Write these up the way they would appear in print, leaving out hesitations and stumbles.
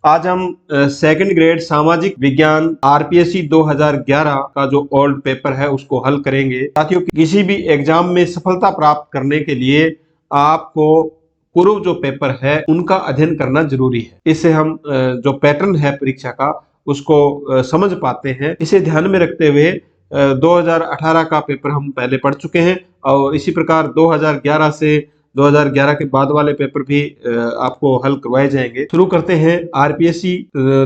आज हम second grade सामाजिक विज्ञान आरपीएससी 2011 का जो ओल्ड पेपर है उसको हल करेंगे। साथियों, किसी भी एग्जाम में सफलता प्राप्त करने के लिए आपको पूर्व जो पेपर है उनका अध्ययन करना जरूरी है। इससे हम जो पैटर्न है परीक्षा का उसको समझ पाते हैं। इसे ध्यान में रखते हुए 2018 का पेपर हम पहले पढ़ चुके हैं और इसी प्रकार 2011 से 2011 के बाद वाले पेपर भी आपको हल करवाए जाएंगे। शुरू करते हैं आरपीएससी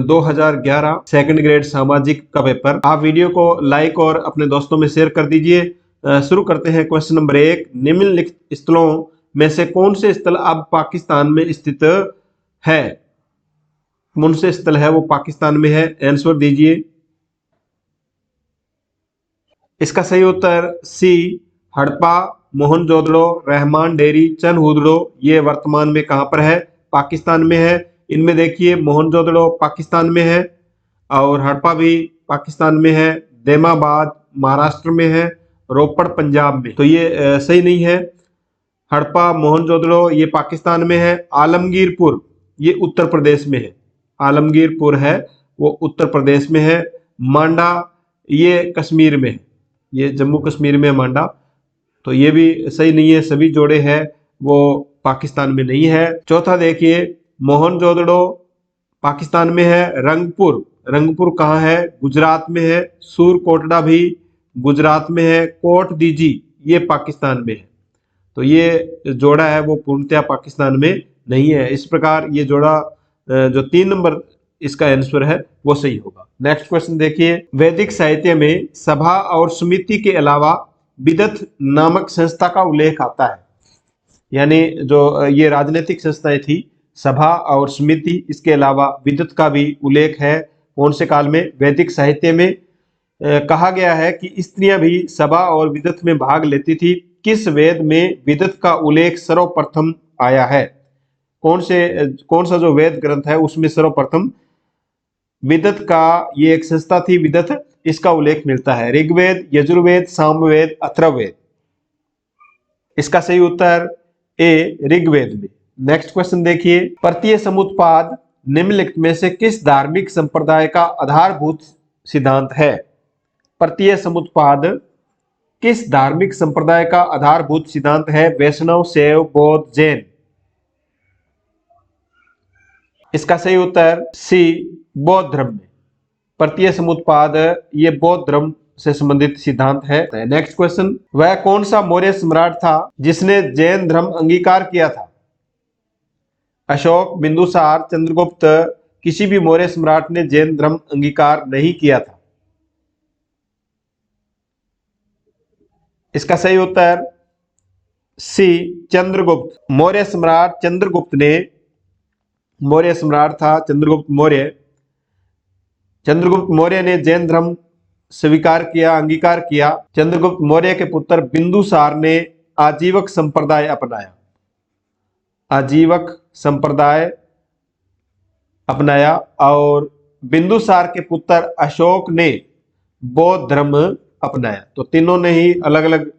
2011 सेकंड ग्रेड सामाजिक का पेपर। आप वीडियो को लाइक और अपने दोस्तों में शेयर कर दीजिए। शुरू करते हैं क्वेश्चन नंबर 1। निम्नलिखित स्थलों में से कौन से स्थल अब पाकिस्तान में स्थित है? कौन से स्थल है वो पाकिस्तान में है? आंसर दीजिए। इसका सही उत्तर सी, हड़प्पा, मोहनजोदड़ो, रहमान डेरी, चनहुदड़ो ये वर्तमान में कहां पर है? पाकिस्तान में है। इनमें देखिए मोहनजोदड़ो पाकिस्तान में है और हड़प्पा भी पाकिस्तान में है। देमाबाद महाराष्ट्र में है, रोपड़ पंजाब में। तो ये सही नहीं है। हड़प्पा मोहनजोदड़ो ये पाकिस्तान में है। आलमगीरपुर ये उत्तर प्रदेश में है। आलमगीरपुर है वो उत्तर प्रदेश में है। मांडा ये कश्मीर में है, ये जम्मू कश्मीर में मांडा। तो ये भी सही नहीं है। सभी जोड़े हैं वो पाकिस्तान में नहीं है। चौथा देखिए, मोहनजोदड़ो पाकिस्तान में है। रंगपुर, रंगपुर कहाँ है? गुजरात में है। सूरकोटड़ा भी गुजरात में है। कोट दीजी ये पाकिस्तान में है। तो ये जोड़ा है वो पूर्णतया पाकिस्तान में नहीं है। इस प्रकार ये जोड़ा जो 3 नंबर इसका आंसर है वो सही होगा। नेक्स्ट क्वेश्चन देखिए, वैदिक साहित्य में सभा और समिति के अलावा विदथ नामक संस्था का उल्लेख आता है। यानी जो ये राजनीतिक संस्थाएं थी सभा और समिति, इसके अलावा विदथ का भी उल्लेख है। कौन से काल में? वैदिक साहित्य में कहा गया है कि स्त्रियां भी सभा और विदथ में भाग लेती थी। किस वेद में विदथ का उल्लेख सर्वप्रथम आया है? कौन सा जो वेद ग्रंथ है उसमें सर्वप्रथम विदथ का, ये एक संस्था थी विदथ, इसका उल्लेख मिलता है? ऋग्वेद, यजुर्वेद, सामवेद, अथर्ववेद। इसका सही उत्तर ए, ऋग्वेद में। नेक्स्ट क्वेश्चन देखिए, परतीय समुत्पाद निम्नलिखित में से किस धार्मिक संप्रदाय का आधारभूत सिद्धांत है? परतीय समुत्पाद किस धार्मिक संप्रदाय का आधारभूत सिद्धांत है? वैष्णव, शैव, बौद्ध, जैन। इसका सही उत्तर सी, बौद्ध धर्म में। परतीय समुत्पाद ये बौद्ध धर्म से संबंधित सिद्धांत है। नेक्स्ट क्वेश्चन, वह कौन सा मौर्य सम्राट था जिसने जैन धर्म अंगीकार किया था? अशोक, बिंदुसार, चंद्रगुप्त। किसी भी मौर्य सम्राट ने जैन धर्म अंगीकार नहीं किया था। इसका सही उत्तर सी, चंद्रगुप्त। मौर्य सम्राट चंद्रगुप्त ने, मौर्य सम्राट था चंद्रगुप्त मौर्य। चंद्रगुप्त मौर्य ने जैन धर्म स्वीकार किया, अंगीकार किया। चंद्रगुप्त मौर्य के पुत्र बिंदुसार ने आजीवक संप्रदाय अपनाया। आजीवक संप्रदाय अपनाया और बिंदुसार के पुत्र अशोक ने बौद्ध धर्म अपनाया। तो तीनों ने ही अलग अलग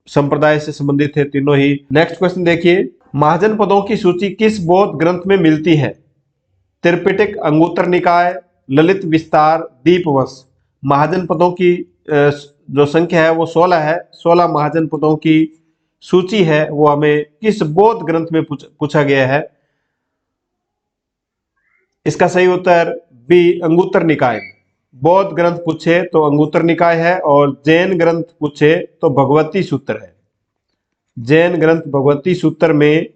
संप्रदाय से संबंधित थे, तीनों ही। नेक्स्ट क्वेश्चन देखिए, महाजन पदों की सूची किस बौद्ध ग्रंथ में मिलती है? त्रिपिटक, अंगुत्तर निकाय, ललित विस्तार, दीपवंश। महाजन पदों की जो संख्या है वो 16 है। 16 महाजन पदों की सूची है वो हमें किस बौद्ध ग्रंथ में पूछा गया है? इसका सही उत्तर बी, अंगुत्तर निकाय। बौद्ध ग्रंथ पूछे तो अंगुत्तर निकाय है और जैन ग्रंथ पूछे तो भगवती सूत्र है। जैन ग्रंथ भगवती सूत्र में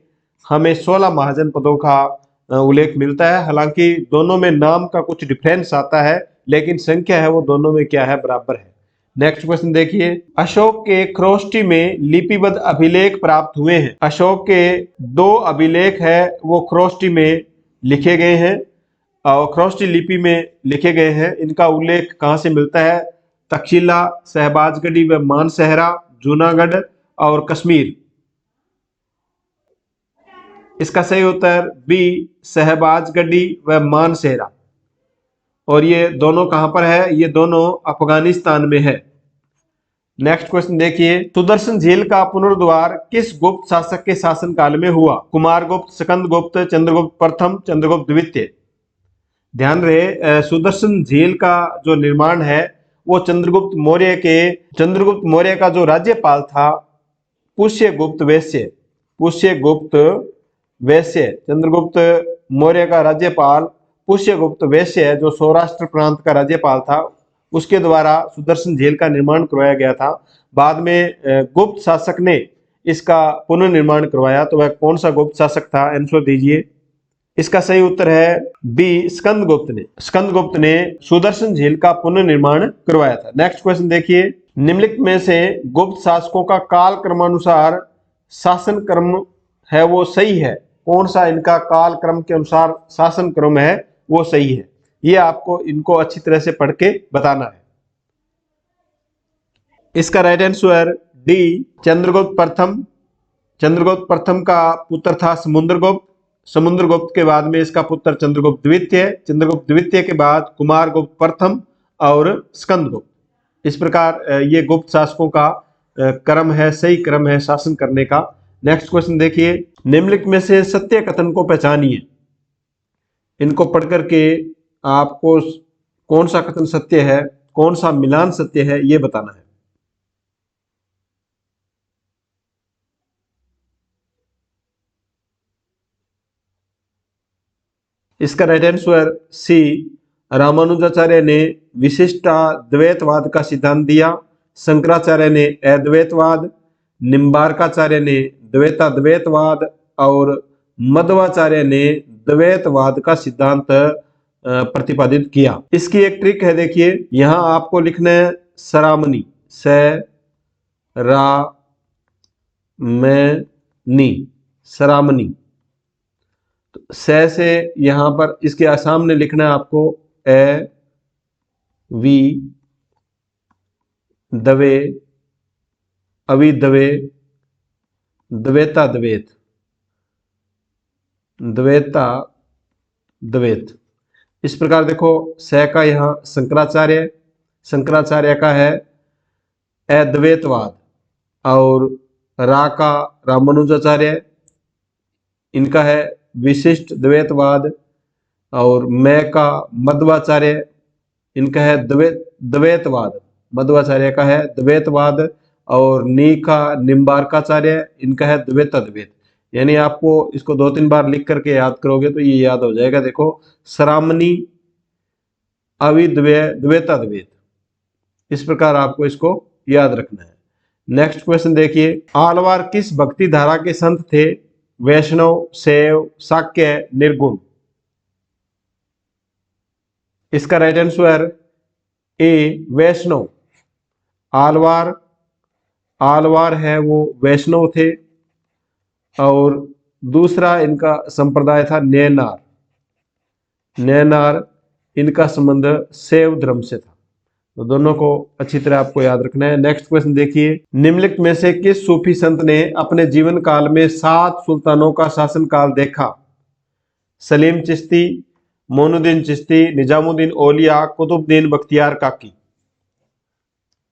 हमें 16 महाजन पदों का उल्लेख मिलता है। हालांकि दोनों में नाम का कुछ डिफरेंस आता है लेकिन संख्या है वो दोनों में क्या है? बराबर है। नेक्स्ट क्वेश्चन देखिए, अशोक के ख्रोष्टी में लिपिबद्ध अभिलेख प्राप्त हुए हैं। अशोक के 2 अभिलेख है वो ख्रोष्टी में लिखे गए हैं और ख्रोष्टी लिपि में लिखे गए हैं। इनका उल्लेख कहाँ से मिलता है? तक्षशिला, शहबाजगढ़ी व मानसहरा, जूनागढ़ और कश्मीर। इसका सही उत्तर बी, शहबाजगढ़ी व मानसहरा। और ये दोनों कहां पर है? ये दोनों अफगानिस्तान में है। नेक्स्ट क्वेश्चन देखिए, सुदर्शन झील का पुनरुद्धार किस गुप्त शासक के शासनकाल में हुआ? कुमारगुप्त, स्कंदगुप्त, चंद्रगुप्त प्रथम, चंद्रगुप्त द्वितीय। ध्यान रहे सुदर्शन झील का जो निर्माण है वो चंद्रगुप्त मौर्य का जो राज्यपाल था पुष्यगुप्त वैश्य चंद्रगुप्त मौर्य का राज्यपाल पुष्यगुप्त वैश्य जो सौराष्ट्र प्रांत का राज्यपाल था उसके द्वारा सुदर्शन झील का निर्माण करवाया गया था। बाद में गुप्त शासक ने इसका पुनर्निर्माण करवाया। तो वह कौन सा गुप्त शासक था? आंसर दीजिए। इसका सही उत्तर है बी, स्कंदगुप्त ने सुदर्शन झील का पुनर्निर्माण करवाया था। नेक्स्ट क्वेश्चन देखिए, निम्नलिखित में से गुप्त शासकों का काल क्रमानुसार शासन क्रम है वो सही है? कौन सा इनका काल क्रम के अनुसार शासन क्रम है वो सही है? ये आपको इनको अच्छी तरह से पढ़ के बताना है। इसका राइट आंसर डी, चंद्रगुप्त प्रथम का पुत्र था समुद्रगुप्त के बाद में इसका पुत्र चंद्रगुप्त द्वितीय के बाद कुमारगुप्त प्रथम और स्कंदगुप्त। इस प्रकार ये गुप्त शासकों का क्रम है, सही क्रम है शासन करने का। नेक्स्ट क्वेश्चन देखिए, निम्नलिखित में से सत्य कथन को पहचानिए। इनको पढ़ करके आपको कौन सा कथन सत्य है, कौन सा मिलान सत्य है, ये बताना है। इसका राइट आंसर सी, रामानुजाचार्य ने विशिष्टाद्वैतवाद का सिद्धांत दिया, शंकराचार्य ने अद्वैतवाद, निम्बार्काचार्य ने द्वैताद्वैतवाद और मध्वाचार्य ने द्वैतवाद का सिद्धांत प्रतिपादित किया। इसकी एक ट्रिक है, देखिए यहां आपको लिखना है सरामनी, सरामनी। तो से यहां पर इसके सामने लिखना है आपको ए वी दवे अवि दवे द्वैता द्वैत। इस प्रकार देखो, स का यहां शंकराचार्य का है अद्वैतवाद और रा का रामानुजाचार्य, इनका है विशिष्ट द्वैतवाद और मैं का मध्वाचार्य, इनका है द्वैतवाद, मध्वाचार्य का है द्वैतवाद और नी का निम्बार्काचार्य, इनका है द्वैताद्वैत। यानी आपको इसको 2-3 बार लिख करके याद करोगे तो ये याद हो जाएगा। देखो, सरामनी द्वैताद्वैत, इस प्रकार आपको इसको याद रखना है। नेक्स्ट क्वेश्चन देखिए, आलवार किस भक्ति धारा के संत थे? वैष्णव, शैव, शाक्य, निर्गुण। इसका राइट आंसर ए, वैष्णव। आलवार है वो वैष्णव थे और दूसरा इनका संप्रदाय था नैनार, इनका संबंध शैव धर्म से था। तो दोनों को अच्छी तरह आपको याद रखना है। नेक्स्ट क्वेश्चन देखिए, निम्नलिखित में से किस सूफी संत ने अपने जीवन काल में 7 सुल्तानों का शासन काल देखा? सलीम चिश्ती, मोइनुद्दीन चिश्ती, निजामुद्दीन औलिया, कुतुबुद्दीन बख्तियार काकी।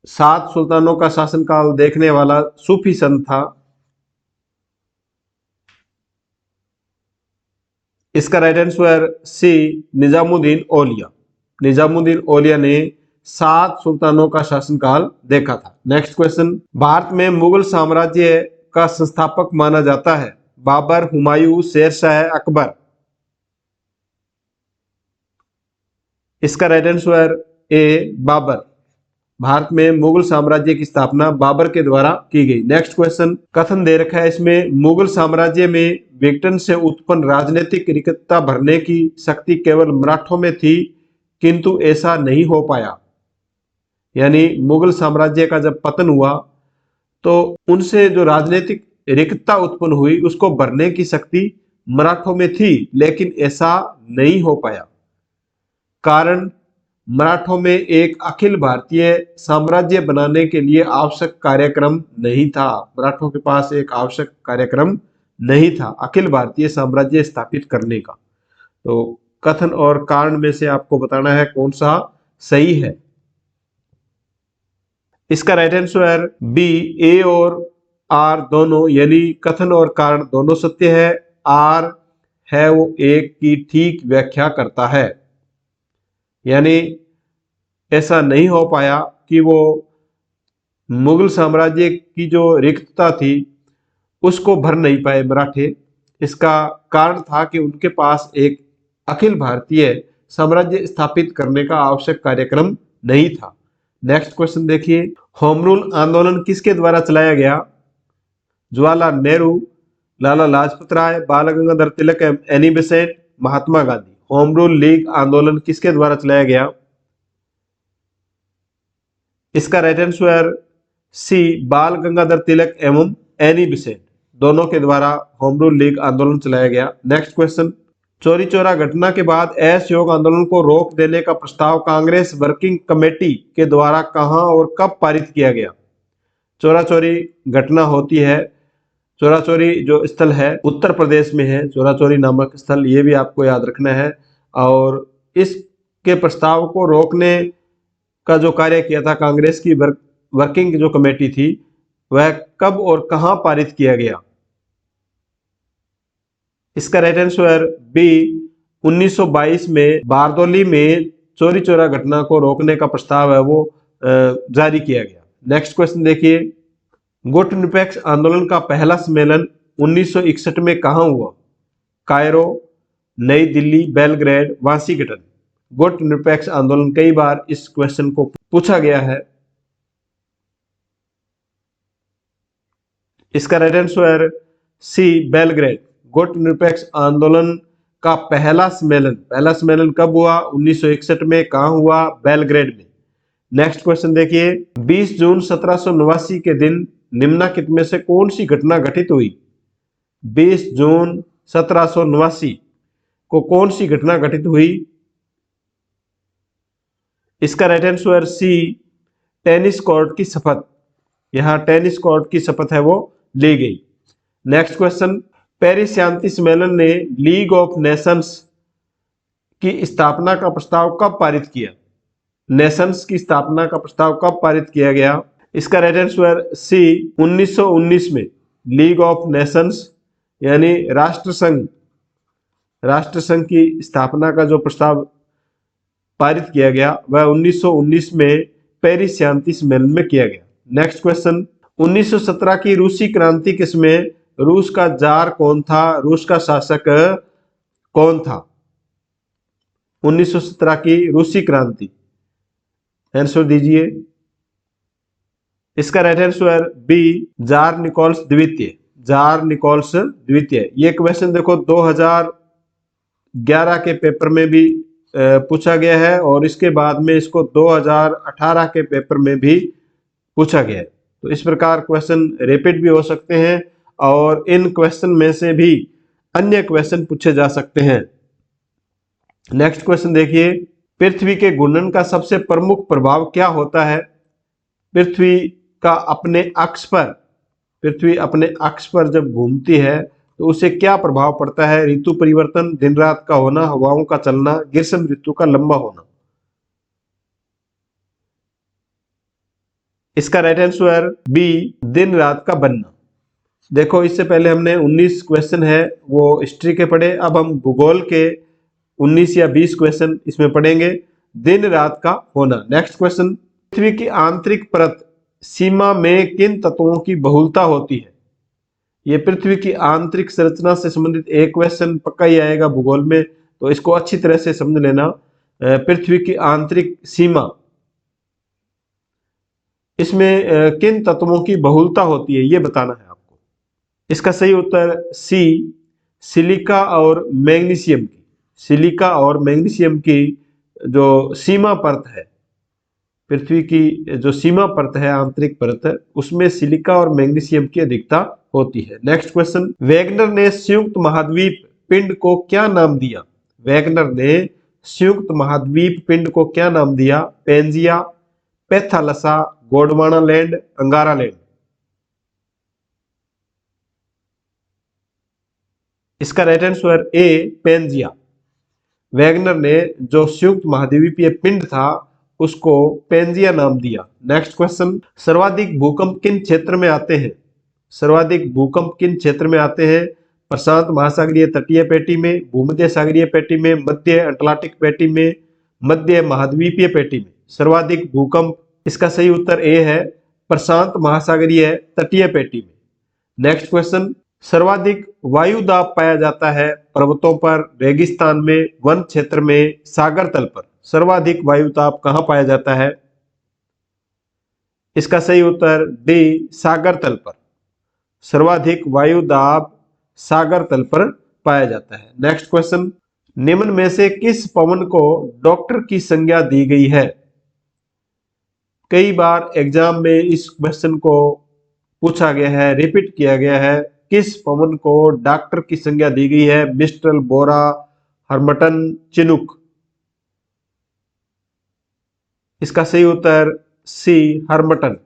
7 सुल्तानों का शासनकाल देखने वाला सूफी संत था। इसका राइट आंसर सी, निजामुद्दीन औलिया ने 7 सुल्तानों का शासनकाल देखा था। नेक्स्ट क्वेश्चन, भारत में मुगल साम्राज्य का संस्थापक माना जाता है? बाबर, हुमायूं, शेरशाह, अकबर। इसका right answer A, Babur. Bharat में मुगल साम्राज्य की स्थापना बाबर के द्वारा की गई। नेक्स्ट क्वेश्चन, कथन दे रखा है इसमें, मुगल साम्राज्य में ब्रिटेन से उत्पन्न राजनीतिक रिक्तता भरने की शक्ति केवल मराठों में थी, किंतु ऐसा नहीं हो पाया। यानी मुगल साम्राज्य का जब पतन हुआ तो उनसे जो राजनीतिक रिक्तता उत्पन्न हुई उसको भरने की शक्ति मराठों में थी, लेकिन ऐसा नहीं हो पाया। कारण, मराठों में एक अखिल भारतीय साम्राज्य बनाने के लिए आवश्यक कार्यक्रम नहीं था। मराठों के पास एक आवश्यक कार्यक्रम नहीं था अखिल भारतीय साम्राज्य स्थापित करने का। तो कथन और कारण में से आपको बताना है कौन सा सही है। इसका राइट आंसर बी, ए और आर दोनों, यानी कथन और कारण दोनों सत्य है। आर है वो एक की ठीक व्याख्या करता है। यानी ऐसा नहीं हो पाया कि वो मुगल साम्राज्य की जो रिक्तता थी उसको भर नहीं पाए मराठे। इसका कारण था कि उनके पास एक अखिल भारतीय साम्राज्य स्थापित करने का आवश्यक कार्यक्रम नहीं था। नेक्स्ट क्वेश्चन देखिए, होम रूल आंदोलन किसके द्वारा चलाया गया? जवाहरलाल नेहरू, लाला लाजपत राय, बाल Gangadhar Tilak, Annie Besant, Mahatma Gandhi. Home rule league आंदोलन किसके द्वारा चलाया गया? इसका राइट आंसर सी, बाल गंगाधर तिलक एवं एनी बेसेंट, दोनों के द्वारा होम रूल लीग आंदोलन चलाया गया। नेक्स्ट क्वेश्चन, चौरी चौरा घटना के बाद असहयोग आंदोलन को रोक देने का प्रस्ताव कांग्रेस वर्किंग कमेटी के द्वारा कहां और कब पारित किया गया? चौरा चौरी घटना होती है, चौरा चौरी जो स्थल है उत्तर प्रदेश में है, चौरा चौरी नामक स्थल, ये भी आपको याद रखना है। और इसके प्रस्ताव को रोकने का जो कार्य किया था कांग्रेस की वर्किंग जो कमेटी थी, वह कब और कहां पारित किया गया? इसका राइट आंसर बी, 1922 में बारदोली में चौरी चौरा घटना को रोकने का प्रस्ताव है वो जारी किया गया। नेक्स्ट क्वेश्चन देखिए, गुट निरपेक्ष आंदोलन का पहला सम्मेलन 1961 में कहां हुआ? कायरो, नई दिल्ली, बेलग्रेड, वाशिंगटन। गुट निरपेक्ष आंदोलन, कई बार इस क्वेश्चन को पूछा गया है। इसका राइट आंसर सी, बेलग्रेड। गुट निरपेक्ष आंदोलन का पहला सम्मेलन कब हुआ? 1961 में। कहां हुआ? बेलग्रेड में। नेक्स्ट क्वेश्चन देखिए, 20 जून 1789 के दिन निम्नलिखित में से कौन सी घटना घटित हुई? 20 जून 1789 को कौन सी घटना घटित हुई? इसका right answer C, tennis court की शपथ। यहां टेनिस कोर्ट की शपथ है वो ली गई। नेक्स्ट क्वेश्चन, पेरिस शांति सम्मेलन ने लीग ऑफ नेशंस की स्थापना का प्रस्ताव कब पारित किया? नेशंस की स्थापना का प्रस्ताव कब पारित किया गया? इसका राइट आंसर सी, 1919 में। लीग ऑफ नेशंस यानी राष्ट्रसंघ की स्थापना का जो प्रस्ताव पारित किया गया वह 1919 में पेरिस शांति सम्मेलन में किया गया। नेक्स्ट क्वेश्चन, 1917 की रूसी क्रांति किसमें रूस का जार कौन था? रूस का शासक कौन था? 1917 की रूसी क्रांति, आंसर दीजिए। इसका right answer B, tsar Nicholas द्वितीय। जार निकोलस द्वितीय। ये क्वेश्चन देखो 2011 के पेपर में भी पूछा गया है और इसके बाद में इसको 2018 के पेपर में भी पूछा गया है। तो इस प्रकार क्वेश्चन रिपीट भी हो सकते हैं और इन क्वेश्चन में से भी अन्य क्वेश्चन पूछे जा सकते हैं। नेक्स्ट क्वेश्चन देखिए, पृथ्वी के घूर्णन का सबसे प्रमुख प्रभाव क्या होता है? पृथ्वी अपने अक्ष पर जब घूमती है तो उसे क्या प्रभाव पड़ता है? ऋतु परिवर्तन, दिन रात का होना, हवाओं का चलना, ग्रीष्म ऋतु का लंबा होना। इसका राइट आंसर बी, दिन रात का बनना। देखो इससे पहले हमने 19 क्वेश्चन है वो हिस्ट्री के पढ़े, अब हम भूगोल के 19 या 20 क्वेश्चन इसमें पढ़ेंगे। दिन रात का होना। नेक्स्ट क्वेश्चन, पृथ्वी की आंतरिक परत सीमा में किन तत्वों की बहुलता होती है? ये पृथ्वी की आंतरिक संरचना से संबंधित एक क्वेश्चन पक्का ही आएगा भूगोल में, तो इसको अच्छी तरह से समझ लेना। पृथ्वी की आंतरिक सीमा, इसमें किन तत्वों की बहुलता होती है ये बताना है आपको। इसका सही उत्तर सी, सिलिका और मैग्नीशियम की। सिलिका और मैग्नीशियम की जो सीमा परत है, पृथ्वी की जो सीमा परत है, आंतरिक परत है, उसमें सिलिका और मैग्नीशियम की अधिकता होती है। नेक्स्ट क्वेश्चन, वैगनर ने संयुक्त महाद्वीप पिंड को क्या नाम दिया? वैगनर ने संयुक्त महाद्वीप पिंड को क्या नाम दिया? Pangaea, Panthalassa, Gondwana land, Angara land. इसका right answer A, Pangaea. Wegener ने जो संयुक्त महाद्वीपीय पिंड था उसको पेंजिया नाम दिया। नेक्स्ट क्वेश्चन, सर्वाधिक भूकंप किन क्षेत्र में आते हैं? सर्वाधिक भूकंप किन क्षेत्र में आते हैं? प्रशांत महासागरीय तटीय पेटी में, भूमध्य सागरीय पेटी में, मध्य अटलांटिक पेटी में, मध्य महाद्वीपीय पेटी में सर्वाधिक भूकंप, इसका सही उत्तर ए है, प्रशांत महासागरीय तटीय पेटी में। नेक्स्ट क्वेश्चन, सर्वाधिक वायु दाब पाया जाता है पर्वतों पर, रेगिस्तान में, वन क्षेत्र में, सागर तल पर। सर्वाधिक वायु दाब कहां पाया जाता है? इसका सही उत्तर डी, सागर तल पर। सर्वाधिक वायु दाब सागर तल पर पाया जाता है। नेक्स्ट क्वेश्चन, निम्न में से किस पवन को डॉक्टर की संज्ञा दी गई है? कई बार एग्जाम में इस क्वेश्चन को पूछा गया है, रिपीट किया गया है। किस पवन को डॉक्टर की संज्ञा दी गई है? मिस्ट्रल, बोरा, हर्मटन, चिनुक। इसका सही उत्तर सी, हर्मटन।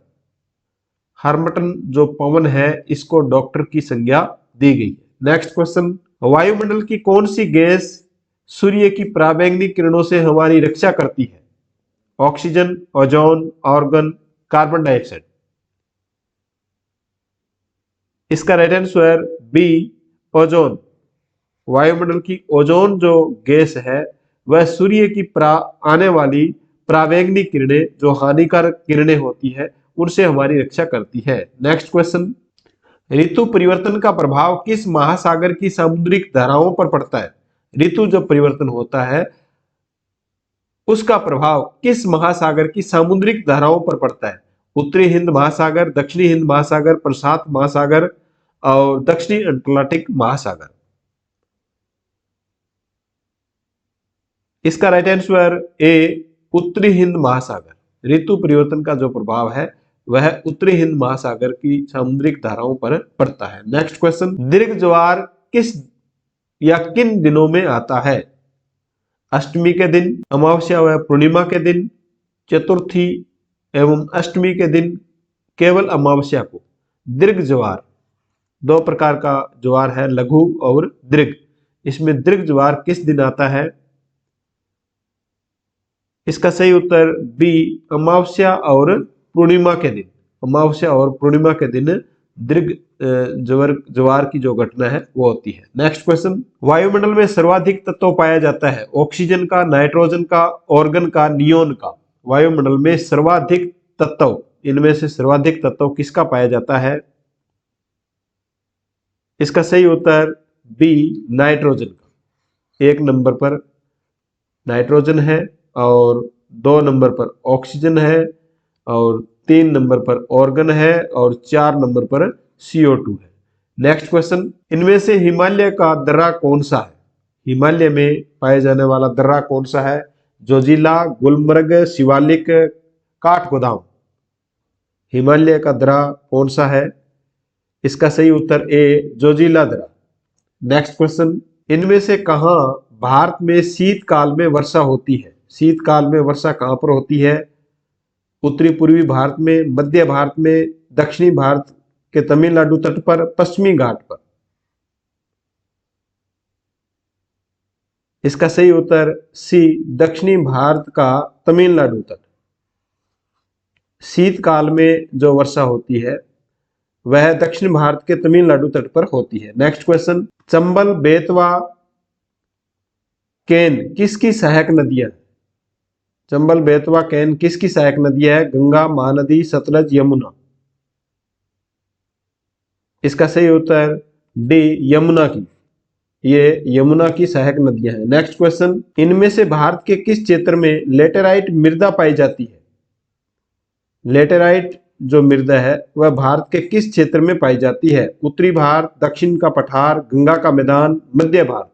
हर्मटन जो पवन है इसको डॉक्टर की संज्ञा दी गई है। नेक्स्ट क्वेश्चन, वायुमंडल की कौन सी गैस सूर्य की पराबैंगनी किरणों से हमारी रक्षा करती है? Oxygen, ozone, argon, carbon dioxide. इसका राइट आंसर बी, ओजोन। वायुमंडल की ओजोन जो गैस है वह सूर्य की आने वाली पराबैंगनी किरणें, जो हानिकारक किरणें होती है, उनसे हमारी रक्षा करती है। नेक्स्ट क्वेश्चन, ऋतु परिवर्तन का प्रभाव किस महासागर की सामुद्रिक धाराओं पर पड़ता है? ऋतु जो परिवर्तन होता है उसका प्रभाव किस महासागर की सामुद्रिक धाराओं पर पड़ता है? उत्तरी हिंद महासागर, दक्षिणी हिंद महासागर, प्रशांत महासागर और दक्षिणी अटलांटिक महासागर। इसका राइट आंसर ए, उत्तरी हिंद महासागर। ऋतु परिवर्तन का जो प्रभाव है वह उत्तरी हिंद महासागर की सामुद्रिक धाराओं पर पड़ता है। नेक्स्ट क्वेश्चन, दीर्घ ज्वार किस या किन दिनों में आता है? अष्टमी के दिन, अमावस्या व पूर्णिमा के दिन, चतुर्थी एवं अष्टमी के दिन, केवल अमावस्या को। दीर्घ ज्वार दो प्रकार का ज्वार है, लघु और दीर्घ। इसमें दीर्घ ज्वार किस दिन आता है? इसका सही उत्तर बी, अमावस्या और पूर्णिमा के दिन। अमावस्या और पूर्णिमा के दिन दीर्घ ज्वार की जो घटना है वो होती है। नेक्स्ट क्वेश्चन, वायुमंडल में सर्वाधिक तत्व पाया जाता है? ऑक्सीजन का, नाइट्रोजन का, ऑर्गन का, नियोन का। वायुमंडल में सर्वाधिक तत्व, इनमें से सर्वाधिक तत्व किसका पाया जाता है? इसका सही उत्तर बी, नाइट्रोजन का। एक नंबर पर नाइट्रोजन है और 2 नंबर पर ऑक्सीजन है और 3 नंबर पर ऑर्गन है और 4 नंबर पर CO2 है। नेक्स्ट क्वेश्चन, इनमें से हिमालय का दर्रा कौन सा है? हिमालय में पाए जाने वाला दर्रा कौन सा है? जोजिला, गुलमर्ग, शिवालिक, काठगोदाम। हिमालय का दर्रा कौन सा है? इसका सही उत्तर ए, जोजिला दर्रा। नेक्स्ट क्वेश्चन, इनमें से कहां भारत में शीतकाल में वर्षा होती है? शीतकाल में वर्षा कहां पर होती है? उत्तरी पूर्वी भारत में, मध्य भारत में, दक्षिणी भारत के तमिलनाडु तट पर, पश्चिमी घाट पर। इसका सही उत्तर सी, दक्षिणी भारत का तमिलनाडु तट। शीतकाल में जो वर्षा होती है वह दक्षिण भारत के तमिलनाडु तट पर होती है। नेक्स्ट क्वेश्चन, चंबल, बेतवा, केन किसकी सहायक नदियां? चंबल, बेतवा, केन किसकी सहायक नदियां है? गंगा, महानदी, सतलज, यमुना। इसका सही उत्तर डी, यमुना की। ये यमुना की सहायक नदियां हैं। नेक्स्ट क्वेश्चन, इनमें से भारत के किस क्षेत्र में लेटेराइट मृदा पाई जाती है? लेटेराइट जो मृदा है वह भारत के किस क्षेत्र में पाई जाती है? उत्तरी भारत, दक्षिण का पठार, गंगा का मैदान, मध्य भारत।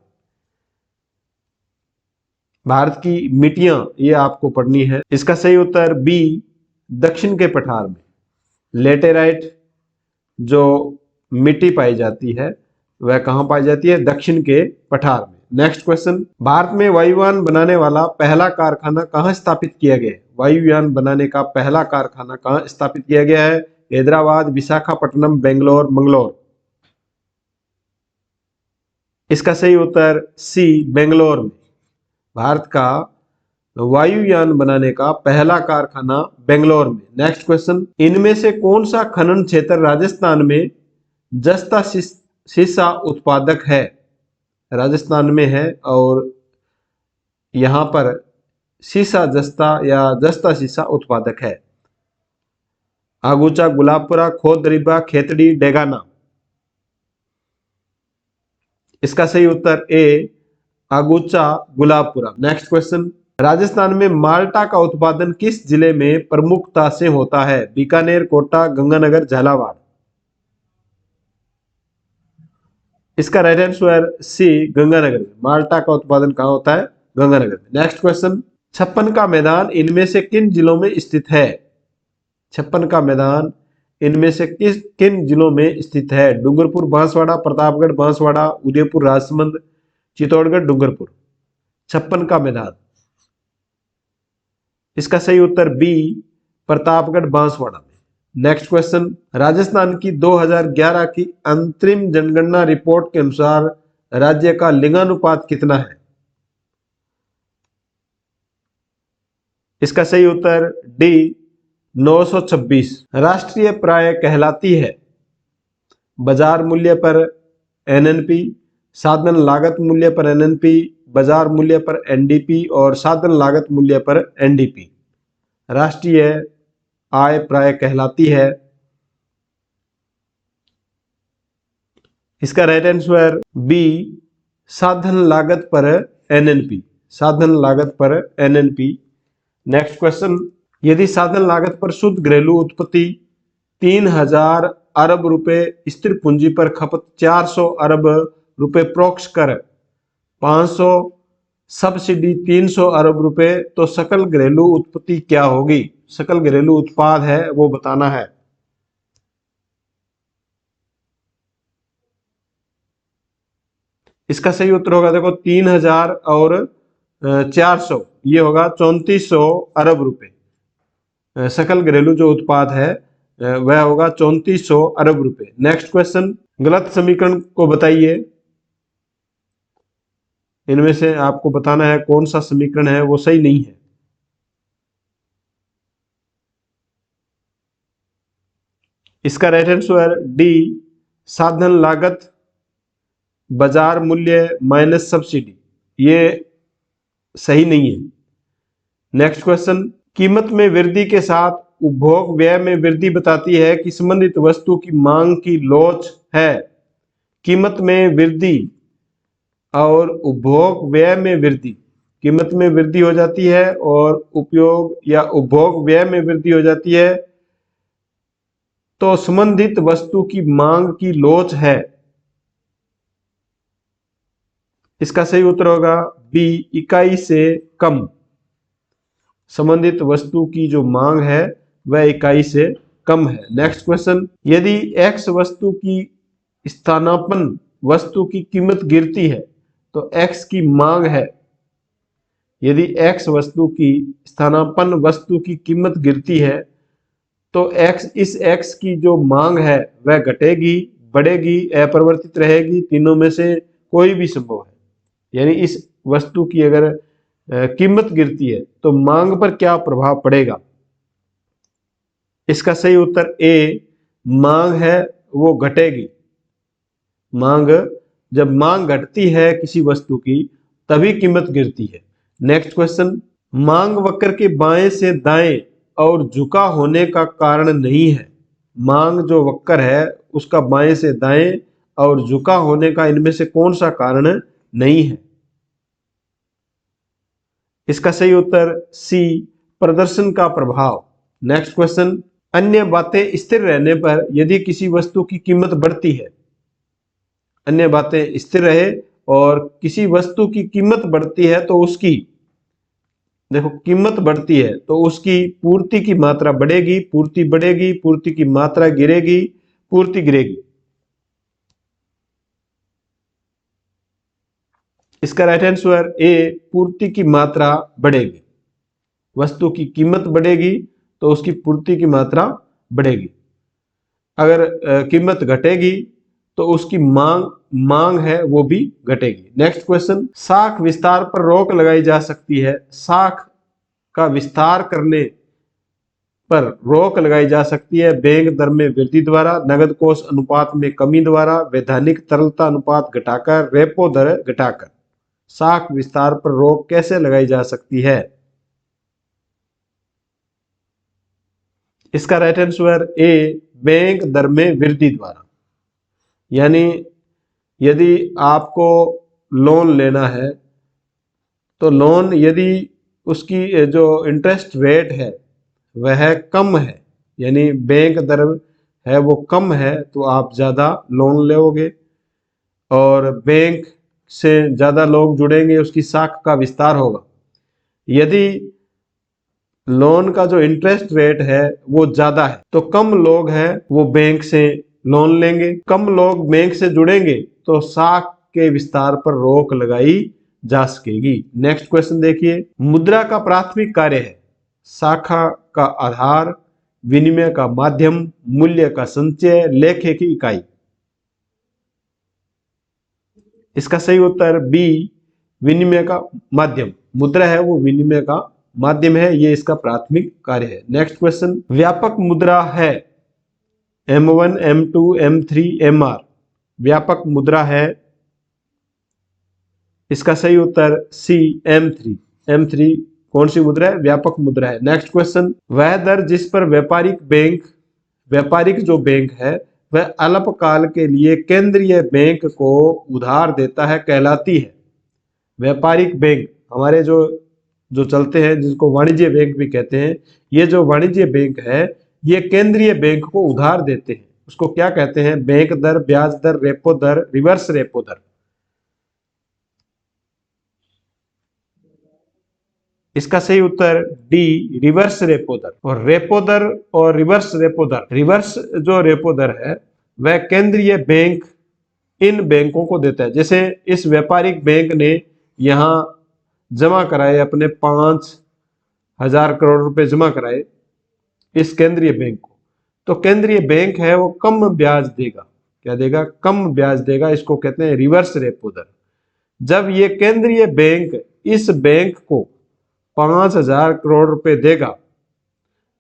भारत की मिट्टियां ये आपको पढ़नी है। इसका सही उत्तर बी, दक्षिण के पठार में लेटेराइट जो मिट्टी पाई जाती है वह कहां पाई जाती है? दक्षिण के पठार में। नेक्स्ट क्वेश्चन, भारत में वायुयान बनाने वाला पहला कारखाना कहां स्थापित किया गया है? वायुयान बनाने का पहला कारखाना कहां स्थापित किया गया है? हैदराबाद, विशाखापट्टनम, बेंगलोर, मंगलोर। इसका सही उत्तर सी, बेंगलोर में। भारत का वायुयान बनाने का पहला कारखाना बेंगलोर में। नेक्स्ट क्वेश्चन, इनमें से कौन सा खनन क्षेत्र राजस्थान में जस्ता शीशा उत्पादक है? राजस्थान में है और यहाँ पर सीसा जस्ता या जस्ता सीसा उत्पादक है? आगूचा, गुलाबपुरा, खोत दरीबा, खेतड़ी, डेगाना। इसका सही उत्तर ए आगूचा, गुलाबपुरा। नेक्स्ट क्वेश्चन, राजस्थान में माल्टा का उत्पादन किस जिले में प्रमुखता से होता है? बीकानेर, कोटा, गंगानगर, झालावाड़। इसका राइट आंसर सी गंगानगर। माल्टा का उत्पादन कहां होता है? गंगानगर। नेक्स्ट क्वेश्चन, छप्पन का मैदान इनमें से किन जिलों में स्थित है? छप्पन का मैदान इनमें से किन जिलों में स्थित है? डूंगरपुर, बांसवाड़ा, प्रतापगढ़, बांसवाड़ा, उदयपुर, राजसमंद, चित्तौड़गढ़, डूंगरपुर। छप्पन का मैदान, इसका सही उत्तर बी प्रतापगढ़, बांसवाड़ा में। नेक्स्ट क्वेश्चन, राजस्थान की 2011 की अंतरिम जनगणना रिपोर्ट के अनुसार राज्य का लिंगानुपात कितना है? इसका सही उत्तर डी 926। राष्ट्रीय प्राय कहलाती है बाजार मूल्य पर एनएनपी, साधन लागत मूल्य पर एनएनपी, बाजार मूल्य पर एनडीपी और साधन लागत मूल्य पर एनडीपी। राष्ट्रीय आय प्राय कहलाती है, इसका राइट आंसर बी साधन लागत पर एनएनपी। साधन लागत पर एनएनपी। नेक्स्ट क्वेश्चन, यदि साधन लागत पर शुद्ध घरेलू उत्पत्ति 3000 अरब रुपए, स्थिर पूंजी पर खपत 400 अरब रुपए प्रोक्ष कर 500 सब्सिडी 300 अरब रुपए, तो सकल घरेलू उत्पत्ति क्या होगी? सकल घरेलू उत्पाद है वो बताना है। इसका सही उत्तर होगा, देखो 3000 और 400 ये होगा 3400 अरब रुपए। सकल घरेलू जो उत्पाद है वह होगा 3400 अरब रुपए। नेक्स्ट क्वेश्चन, गलत समीकरण को बताइए। इनमें से आपको बताना है कौन सा समीकरण है वो सही नहीं है। इसका राइट आंसर डी साधन लागत बाजार मूल्य माइनस सब्सिडी, ये सही नहीं है। नेक्स्ट क्वेश्चन, कीमत में वृद्धि के साथ उपभोग व्यय में वृद्धि बताती है कि संबंधित वस्तु की मांग की लोच है। कीमत में वृद्धि और उपभोग व्यय में वृद्धि, कीमत में वृद्धि हो जाती है और उपयोग या उपभोग व्यय में वृद्धि हो जाती है, तो संबंधित वस्तु की मांग की लोच है। इसका सही उत्तर होगा बी इकाई से कम। संबंधित वस्तु की जो मांग है वह इकाई से कम है। नेक्स्ट क्वेश्चन, यदि x वस्तु की स्थानापन्न वस्तु की कीमत गिरती है तो x की मांग है। यदि x वस्तु की स्थानापन्न वस्तु की कीमत गिरती है तो इस x की जो मांग है वह घटेगी, बढ़ेगी, अपरिवर्तित रहेगी, तीनों में से कोई भी संभव है। यानी इस वस्तु की अगर कीमत गिरती है तो मांग पर क्या प्रभाव पड़ेगा? इसका सही उत्तर ए मांग है वो घटेगी। मांग, जब मांग घटती है किसी वस्तु की तभी कीमत गिरती है। नेक्स्ट क्वेश्चन, मांग वक्र के बाएं से दाएं और झुका होने का कारण नहीं है। मांग जो वक्र है उसका बाएं से दाएं और झुका होने का इनमें से कौन सा कारण नहीं है? इसका सही उत्तर सी प्रदर्शन का प्रभाव। नेक्स्ट क्वेश्चन, अन्य बातें स्थिर रहने पर यदि किसी वस्तु की कीमत बढ़ती है, अन्य बातें स्थिर रहे और किसी वस्तु की कीमत बढ़ती है तो उसकी, देखो कीमत बढ़ती है तो उसकी पूर्ति की मात्रा बढ़ेगी, पूर्ति बढ़ेगी, पूर्ति की मात्रा गिरेगी, पूर्ति गिरेगी। इसका राइट आंसर ए पूर्ति की मात्रा बढ़ेगी। वस्तु की कीमत बढ़ेगी तो उसकी पूर्ति की मात्रा बढ़ेगी। अगर कीमत घटेगी तो उसकी मांग है वो भी घटेगी। नेक्स्ट क्वेश्चन, साख विस्तार पर रोक लगाई जा सकती है। साख का विस्तार करने पर रोक लगाई जा सकती है बैंक दर में वृद्धि द्वारा, नगद कोष अनुपात में कमी द्वारा, वैधानिक तरलता अनुपात घटाकर, रेपो दर घटाकर। साख विस्तार पर रोक कैसे लगाई जा सकती है? इसका राइट आंसर ए, बैंक दर में वृद्धि द्वारा। यानी यदि आपको लोन लेना है तो लोन यदि उसकी जो इंटरेस्ट रेट है वह कम है, यानी बैंक दर है वो कम है, तो आप ज़्यादा लोन लोगे और बैंक से ज़्यादा लोग जुड़ेंगे, उसकी शाख का विस्तार होगा। यदि लोन का जो इंटरेस्ट रेट है वो ज़्यादा है तो कम लोग हैं वो बैंक से लोन लेंगे, कम लोग बैंक से जुड़ेंगे तो शाख के विस्तार पर रोक लगाई जा सकेगी। नेक्स्ट क्वेश्चन देखिए, मुद्रा का प्राथमिक कार्य है शाखा का आधार, विनिमय का माध्यम, मूल्य का संचय, लेखे की इकाई। इसका सही उत्तर बी, विनिमय का माध्यम। मुद्रा है वो विनिमय का माध्यम है, ये इसका प्राथमिक कार्य है। नेक्स्ट क्वेश्चन, व्यापक मुद्रा है M1, M2, M3, MR। व्यापक मुद्रा है, इसका सही उत्तर सी, M3। M3 कौन सी मुद्रा है? व्यापक मुद्रा है। नेक्स्ट क्वेश्चन, वह दर जिस पर व्यापारिक जो बैंक है वह अल्पकाल के लिए केंद्रीय बैंक को उधार देता है कहलाती है। व्यापारिक बैंक हमारे जो चलते हैं, जिसको वाणिज्य बैंक भी कहते हैं, ये जो वाणिज्य बैंक है ये केंद्रीय बैंक को उधार देते हैं, उसको क्या कहते हैं? बैंक दर, ब्याज दर, रेपो दर, रिवर्स रेपो दर। इसका सही उत्तर डी, रिवर्स रेपो दर। और रेपो दर और रिवर्स रेपो दर, रिवर्स जो रेपो दर है वह केंद्रीय बैंक इन बैंकों को देता है। जैसे इस व्यापारिक बैंक ने यहाँ जमा कराए, अपने 5,000 करोड़ रुपए जमा कराए इस केंद्रीय बैंक को, तो केंद्रीय बैंक है वो कम ब्याज देगा। क्या देगा? कम ब्याज देगा। इसको कहते हैं रिवर्स रेपो दर। जब ये केंद्रीय बैंक इस बैंक को 5,000 करोड़ रुपए देगा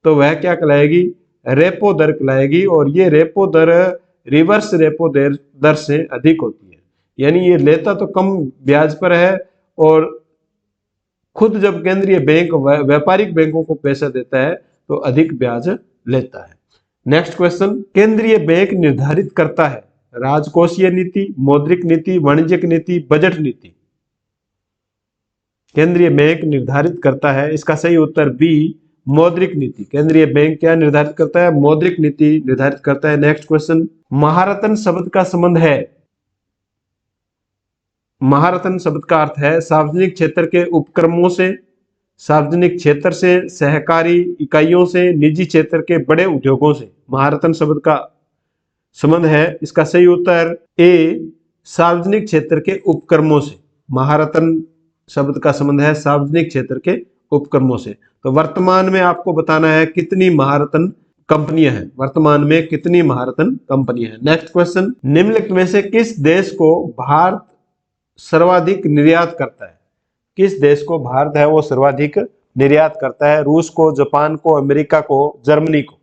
तो वह क्या कहलाएगी? रेपो दर कहलाएगी। और ये रेपो दर रिवर्स रेपो दर से अधिक होती है। यानी ये लेता तो कम ब्याज पर है और खुद जब केंद्रीय बैंक व्यापारिक बैंकों को पैसा देता है तो अधिक ब्याज लेता है। नेक्स्ट क्वेश्चन, केंद्रीय बैंक निर्धारित करता है राजकोषीय नीति, मौद्रिक नीति, वाणिज्यिक नीति, बजट नीति। केंद्रीय बैंक निर्धारित करता है, इसका सही उत्तर बी, मौद्रिक नीति। केंद्रीय बैंक क्या निर्धारित करता है? मौद्रिक नीति निर्धारित करता है। नेक्स्ट क्वेश्चन, महारत्न शब्द का संबंध है, महारत्न शब्द का अर्थ है सार्वजनिक क्षेत्र के उपक्रमों से, सार्वजनिक क्षेत्र से, सहकारी इकाइयों से, निजी क्षेत्र के बड़े उद्योगों से महारत्न शब्द का संबंध है। इसका सही उत्तर ए, सार्वजनिक क्षेत्र के उपक्रमों से। महारत्न शब्द का संबंध है सार्वजनिक क्षेत्र के उपक्रमों से। तो वर्तमान में आपको बताना है कितनी महारत्न कंपनियां हैं, वर्तमान में कितनी महारत्न कंपनियां हैं। नेक्स्ट क्वेश्चन, निम्नलिखित में से किस देश को भारत सर्वाधिक निर्यात करता है? किस देश को भारत है वो सर्वाधिक निर्यात करता है? रूस को, जापान को, अमेरिका को, जर्मनी को।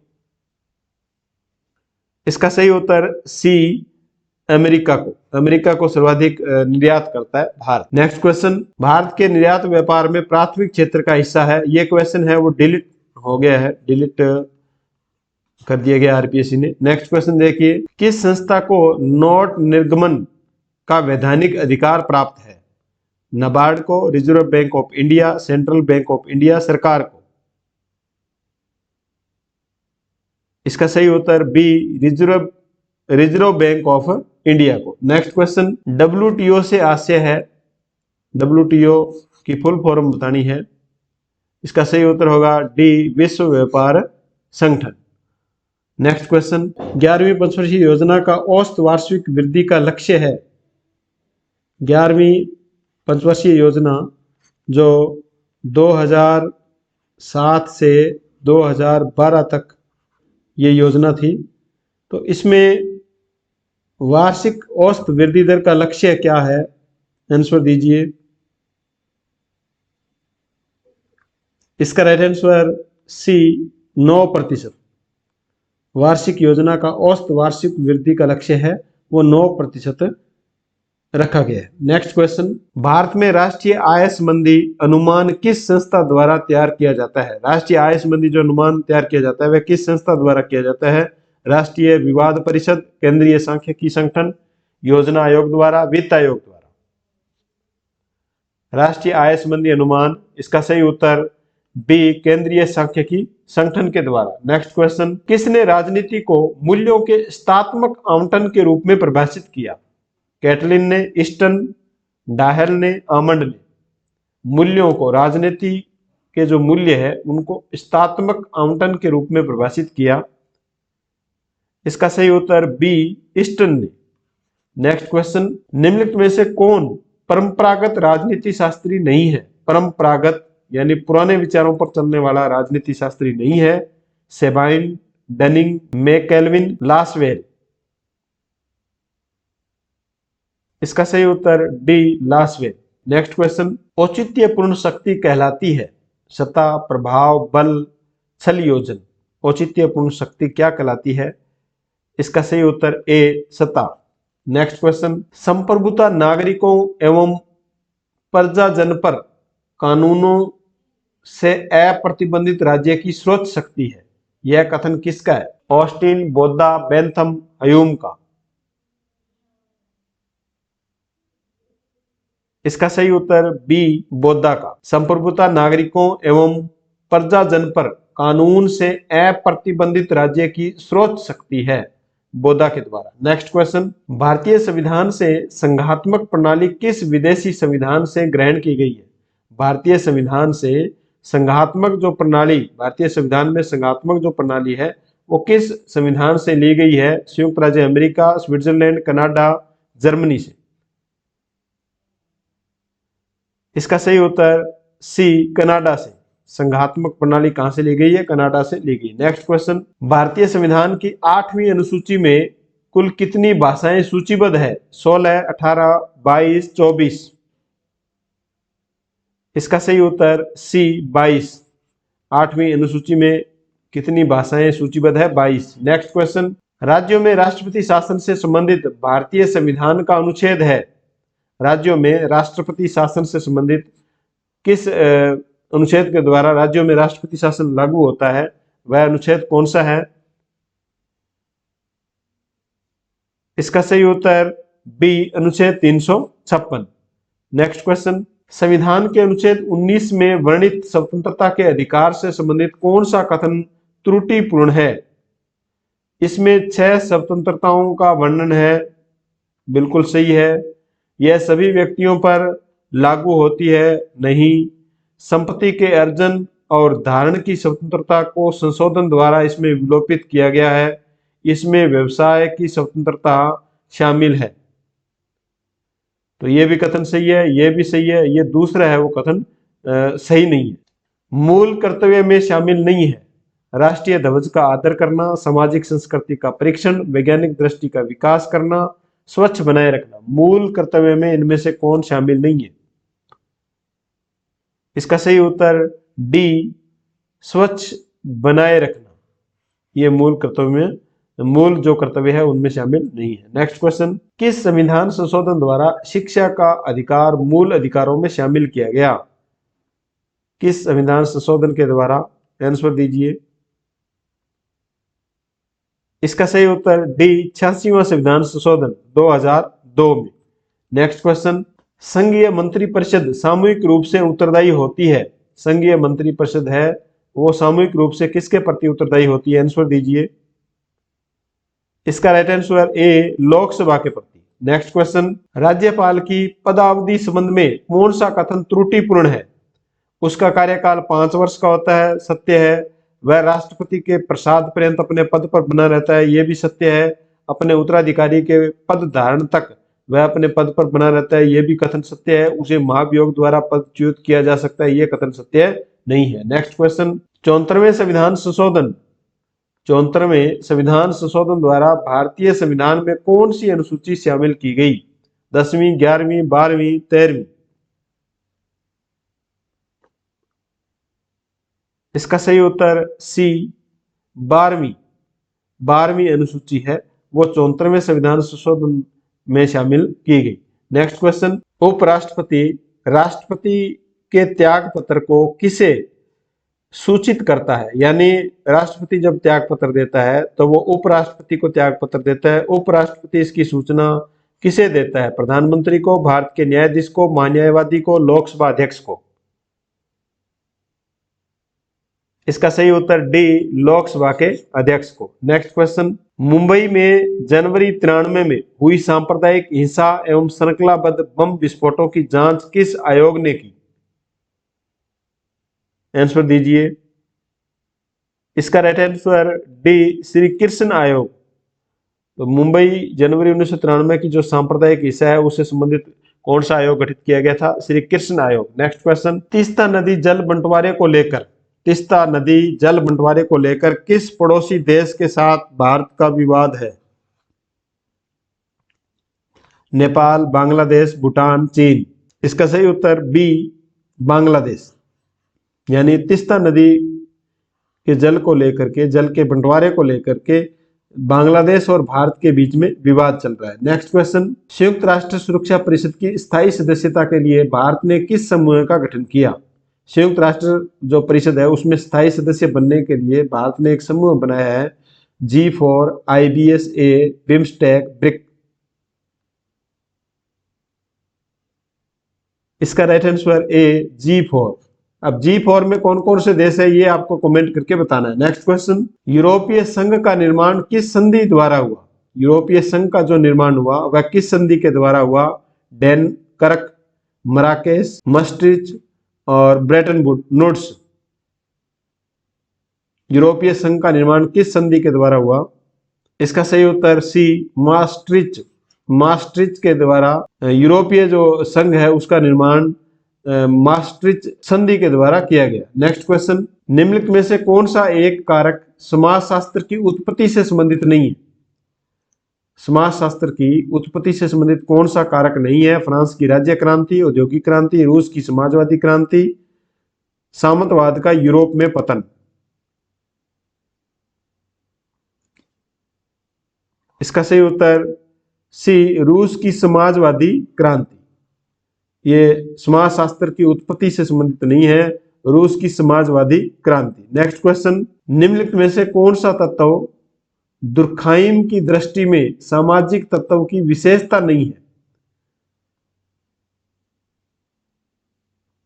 इसका सही उत्तर सी, अमेरिका को। अमेरिका को सर्वाधिक निर्यात करता है भारत। नेक्स्ट क्वेश्चन, भारत के निर्यात व्यापार में प्राथमिक क्षेत्र का हिस्सा है। ये क्वेश्चन है वो डिलीट हो गया है, डिलीट कर दिया गया आरपीएससी ने। नेक्स्ट क्वेश्चन देखिए, किस संस्था को नोट निर्गमन का वैधानिक अधिकार प्राप्त है? नाबार्ड को, reserve bank of India, central bank of India, सरकार को। इसका सही उत्तर B, reserve bank of India को। नेक्स्ट क्वेश्चन, WTO से आशय है, WTO की फुल फॉर्म बतानी है। इसका सही उत्तर होगा डी, विश्व व्यापार संगठन। नेक्स्ट क्वेश्चन, 11वीं पंचवर्षीय योजना का औसत वार्षिक वृद्धि का लक्ष्य है। 11वीं पंचवर्षीय योजना जो 2007 से 2012 तक ये योजना थी, तो इसमें वार्षिक औसत वृद्धि दर का लक्ष्य क्या है? आंसर दीजिए। इसका राइट आंसर सी, 9%। वार्षिक योजना का औसत वार्षिक वृद्धि का लक्ष्य है वो 9% रखा गया है। नेक्स्ट क्वेश्चन, भारत में राष्ट्रीय आय संबंधी अनुमान किस संस्था द्वारा तैयार किया जाता है? राष्ट्रीय आय संबंधी जो अनुमान तैयार किया जाता है वह किस संस्था द्वारा किया जाता है? राष्ट्रीय विवाद परिषद, केंद्रीय सांख्यिकी संगठन, योजना आयोग द्वारा, वित्त आयोग द्वारा। राष्ट्रीय आय संबंधी अनुमान, इसका सही उत्तर बी, केंद्रीय सांख्यिकी संगठन के द्वारा। नेक्स्ट क्वेश्चन, किसने राजनीति को मूल्यों के स्थात्मक आवंटन के रूप में परिभाषित किया? कैटलिन ने, ईस्टन, डाहेल ने, आमंड ने। मूल्यों को, राजनीति के जो मूल्य है उनको स्थात्मक आवंटन के रूप में परिभाषित किया। इसका सही उत्तर बी, ईस्टन ने। नेक्स्ट क्वेश्चन, निम्नलिखित में से कौन परंपरागत राजनीति शास्त्री नहीं है? परंपरागत यानी पुराने विचारों पर चलने वाला राजनीति शास्त्री नहीं है। Sabine, Dunning, McIlwain, Lasswell. इसका सही उत्तर डी, लासवेल। नेक्स्ट क्वेश्चन, औचित्यपूर्ण शक्ति कहलाती है? सत्ता, प्रभाव, बल, छल योजन। औचित्यपूर्ण शक्ति क्या कहलाती है? इसका सही उत्तर ए, सत्ता। नेक्स्ट क्वेश्चन, संप्रभुता नागरिकों एवं प्रजाजन पर कानूनों से अप्रतिबंधित राज्य की सर्वोच्च शक्ति है। यह कथन किसका है? ऑस्टिन, बोद्दा, बेंथम, ह्यूम का। इसका सही उत्तर बी, बोद्दा का। संप्रभुता नागरिकों एवं प्रजाजन पर कानून से अप्रतिबंधित राज्य की सर्वोच्च शक्ति है, बोद्दा के द्वारा। नेक्स्ट क्वेश्चन, भारतीय संविधान से संघात्मक प्रणाली किस विदेशी संविधान से ग्रहण की गई है? भारतीय संविधान से संघात्मक जो प्रणाली, भारतीय संविधान में संघात्मक जो प्रणाली है वो किस संविधान से ली गई है? संयुक्त राज्य अमेरिका, स्विट्जरलैंड, कनाडा, जर्मनी से। इसका सही उत्तर सी, कनाडा से। संघात्मक प्रणाली कहां से ली गई है? कनाडा से ली गई। नेक्स्ट क्वेश्चन, भारतीय संविधान की 8वीं अनुसूची में कुल कितनी भाषाएं सूचीबद्ध है? 16, 18, 22, 24। इसका सही उत्तर सी, 22। 8वीं अनुसूची में कितनी भाषाएं सूचीबद्ध है? 22। नेक्स्ट क्वेश्चन, राज्यों में राष्ट्रपति शासन से संबंधित भारतीय संविधान का अनुच्छेद है? राज्यों में राष्ट्रपति शासन से संबंधित किस अनुच्छेद के द्वारा राज्यों में राष्ट्रपति शासन लागू होता है? वह अनुच्छेद कौन सा है? इसका सही उत्तर बी, अनुच्छेद 356। नेक्स्ट क्वेश्चन, संविधान के अनुच्छेद 19 में वर्णित स्वतंत्रता के अधिकार से संबंधित कौन सा कथन त्रुटिपूर्ण है? इसमें 6 स्वतंत्रताओं का वर्णन है, बिल्कुल सही है। यह सभी व्यक्तियों पर लागू होती है, नहीं। संपत्ति के अर्जन और धारण की स्वतंत्रता को संशोधन द्वारा इसमें विलोपित किया गया है। इसमें व्यवसाय की स्वतंत्रता शामिल है। तो ये भी कथन सही है, ये भी सही है। ये दूसरा है वो कथन सही नहीं है। मूल कर्तव्य में शामिल नहीं है राष्ट्रीय ध्वज का आदर करना, सामाजिक संस्कृति का परीक्षण, वैज्ञानिक दृष्टि का विकास करना, स्वच्छ बनाए रखना। मूल कर्तव्य में इनमें से कौन शामिल नहीं है? इसका सही उत्तर डी, स्वच्छ बनाए रखना। ये मूल कर्तव्य में, मूल जो कर्तव्य है उनमें शामिल नहीं है। नेक्स्ट क्वेश्चन, किस संविधान संशोधन द्वारा शिक्षा का अधिकार मूल अधिकारों में शामिल किया गया? किस संविधान संशोधन के द्वारा? आंसर दीजिए। इसका सही उत्तर डी, 86वां संविधान संशोधन 2002 में। नेक्स्ट क्वेश्चन, संघीय मंत्रिपरिषद सामूहिक रूप से उत्तरदायी होती है? संघीय मंत्रिपरिषद है वो सामूहिक रूप से किसके प्रति उत्तरदायी होती है? आंसर दीजिए। इसका राइट आंसर ए, लोकसभा के प्रति। नेक्स्ट क्वेश्चन, राज्यपाल की पदावधि संबंध में कौन सा कथन त्रुटिपूर्ण है? उसका कार्यकाल 5 वर्ष का होता है, सत्य है। वह राष्ट्रपति के प्रसाद पर्यंत अपने पद पर बना रहता है, यह भी सत्य है। अपने उत्तराधिकारी के पद धारण तक वह अपने पद पर बना रहता है, यह भी कथन सत्य है। उसे महाभियोग द्वारा पदच्युत किया जा सकता है, यह कथन सत्य नहीं है। नेक्स्ट क्वेश्चन, 74वें संविधान संशोधन 74वें संविधान संशोधन द्वारा भारतीय संविधान में कौन सी अनुसूची शामिल की गई? 10वीं, 11वीं, 12वीं, 13वीं। इसका सही उत्तर सी, 12वीं अनुसूची है वो 74वें संविधान संशोधन में शामिल की गई। नेक्स्ट क्वेश्चन, उपराष्ट्रपति राष्ट्रपति के त्याग पत्र को किसे सूचित करता है? यानी राष्ट्रपति जब त्याग पत्र देता है तो वो उपराष्ट्रपति को त्याग पत्र देता है। उपराष्ट्रपति इसकी सूचना किसे देता है? प्रधानमंत्री को, भारत के न्यायाधीश को, महान्यायवादी को, लोकसभा अध्यक्ष को। इसका सही उत्तर डी, लोकसभा के अध्यक्ष को। नेक्स्ट क्वेश्चन, मुंबई में जनवरी 93 में हुई सांप्रदायिक हिंसा एवं श्रृंखलाबद्ध बम विस्फोटों की जांच किस आयोग ने की? आंसर दीजिए। इसका right answer D, Shri Krishna आयोग। तो मुंबई जनवरी 1993 की जो सांप्रदायिक हिंसा है उससे संबंधित कौन सा आयोग गठित किया गया था? श्री कृष्ण आयोग। नेक्स्ट क्वेश्चन, तीस्ता नदी जल बंटवारे को लेकर किस पड़ोसी देश के साथ भारत का विवाद है? नेपाल, बांग्लादेश, भूटान, चीन। इसका सही उत्तर बी, बांग्लादेश। यानी तीस्ता नदी के जल को लेकर के, जल के बंटवारे को लेकर के बांग्लादेश और भारत के बीच में विवाद चल रहा है। नेक्स्ट क्वेश्चन, संयुक्त राष्ट्र सुरक्षा परिषद की स्थायी सदस्यता के लिए भारत ने किस समूह का गठन किया? संयुक्त राष्ट्र जो परिषद है उसमें स्थायी सदस्य बनने के लिए भारत ने एक समूह बनाया है, G4, IBSA, बिम्स्टेक, ब्रिक। इसका राइट आंसर ए, G4। अब G4 में कौन कौन से देश है ये आपको कमेंट करके बताना है। नेक्स्ट क्वेश्चन, यूरोपीय संघ का निर्माण किस संधि द्वारा हुआ? यूरोपीय संघ का जो निर्माण हुआ वह किस संधि के द्वारा हुआ? डेनकर्क, मराकेश, मस्ट्रिच और ब्रेटन वुड्स। यूरोपीय संघ का निर्माण किस संधि के द्वारा हुआ? इसका सही उत्तर सी, मास्ट्रिच के द्वारा। यूरोपीय जो संघ है उसका निर्माण मास्ट्रिच संधि के द्वारा किया गया। नेक्स्ट क्वेश्चन, निम्नलिखित में से कौन सा एक कारक समाजशास्त्र की उत्पत्ति से संबंधित नहीं है? समाजशास्त्र की उत्पत्ति से संबंधित कौन सा कारक नहीं है? फ्रांस की राज्य क्रांति, औद्योगिक क्रांति, रूस की समाजवादी क्रांति, सामंतवाद का यूरोप में पतन। इसका सही उत्तर सी, रूस की समाजवादी क्रांति। ये समाजशास्त्र की उत्पत्ति से संबंधित नहीं है, रूस की समाजवादी क्रांति। नेक्स्ट क्वेश्चन, निम्नलिखित में से कौन सा तत्व दुर्खाइम की दृष्टि में सामाजिक तत्व की विशेषता नहीं है?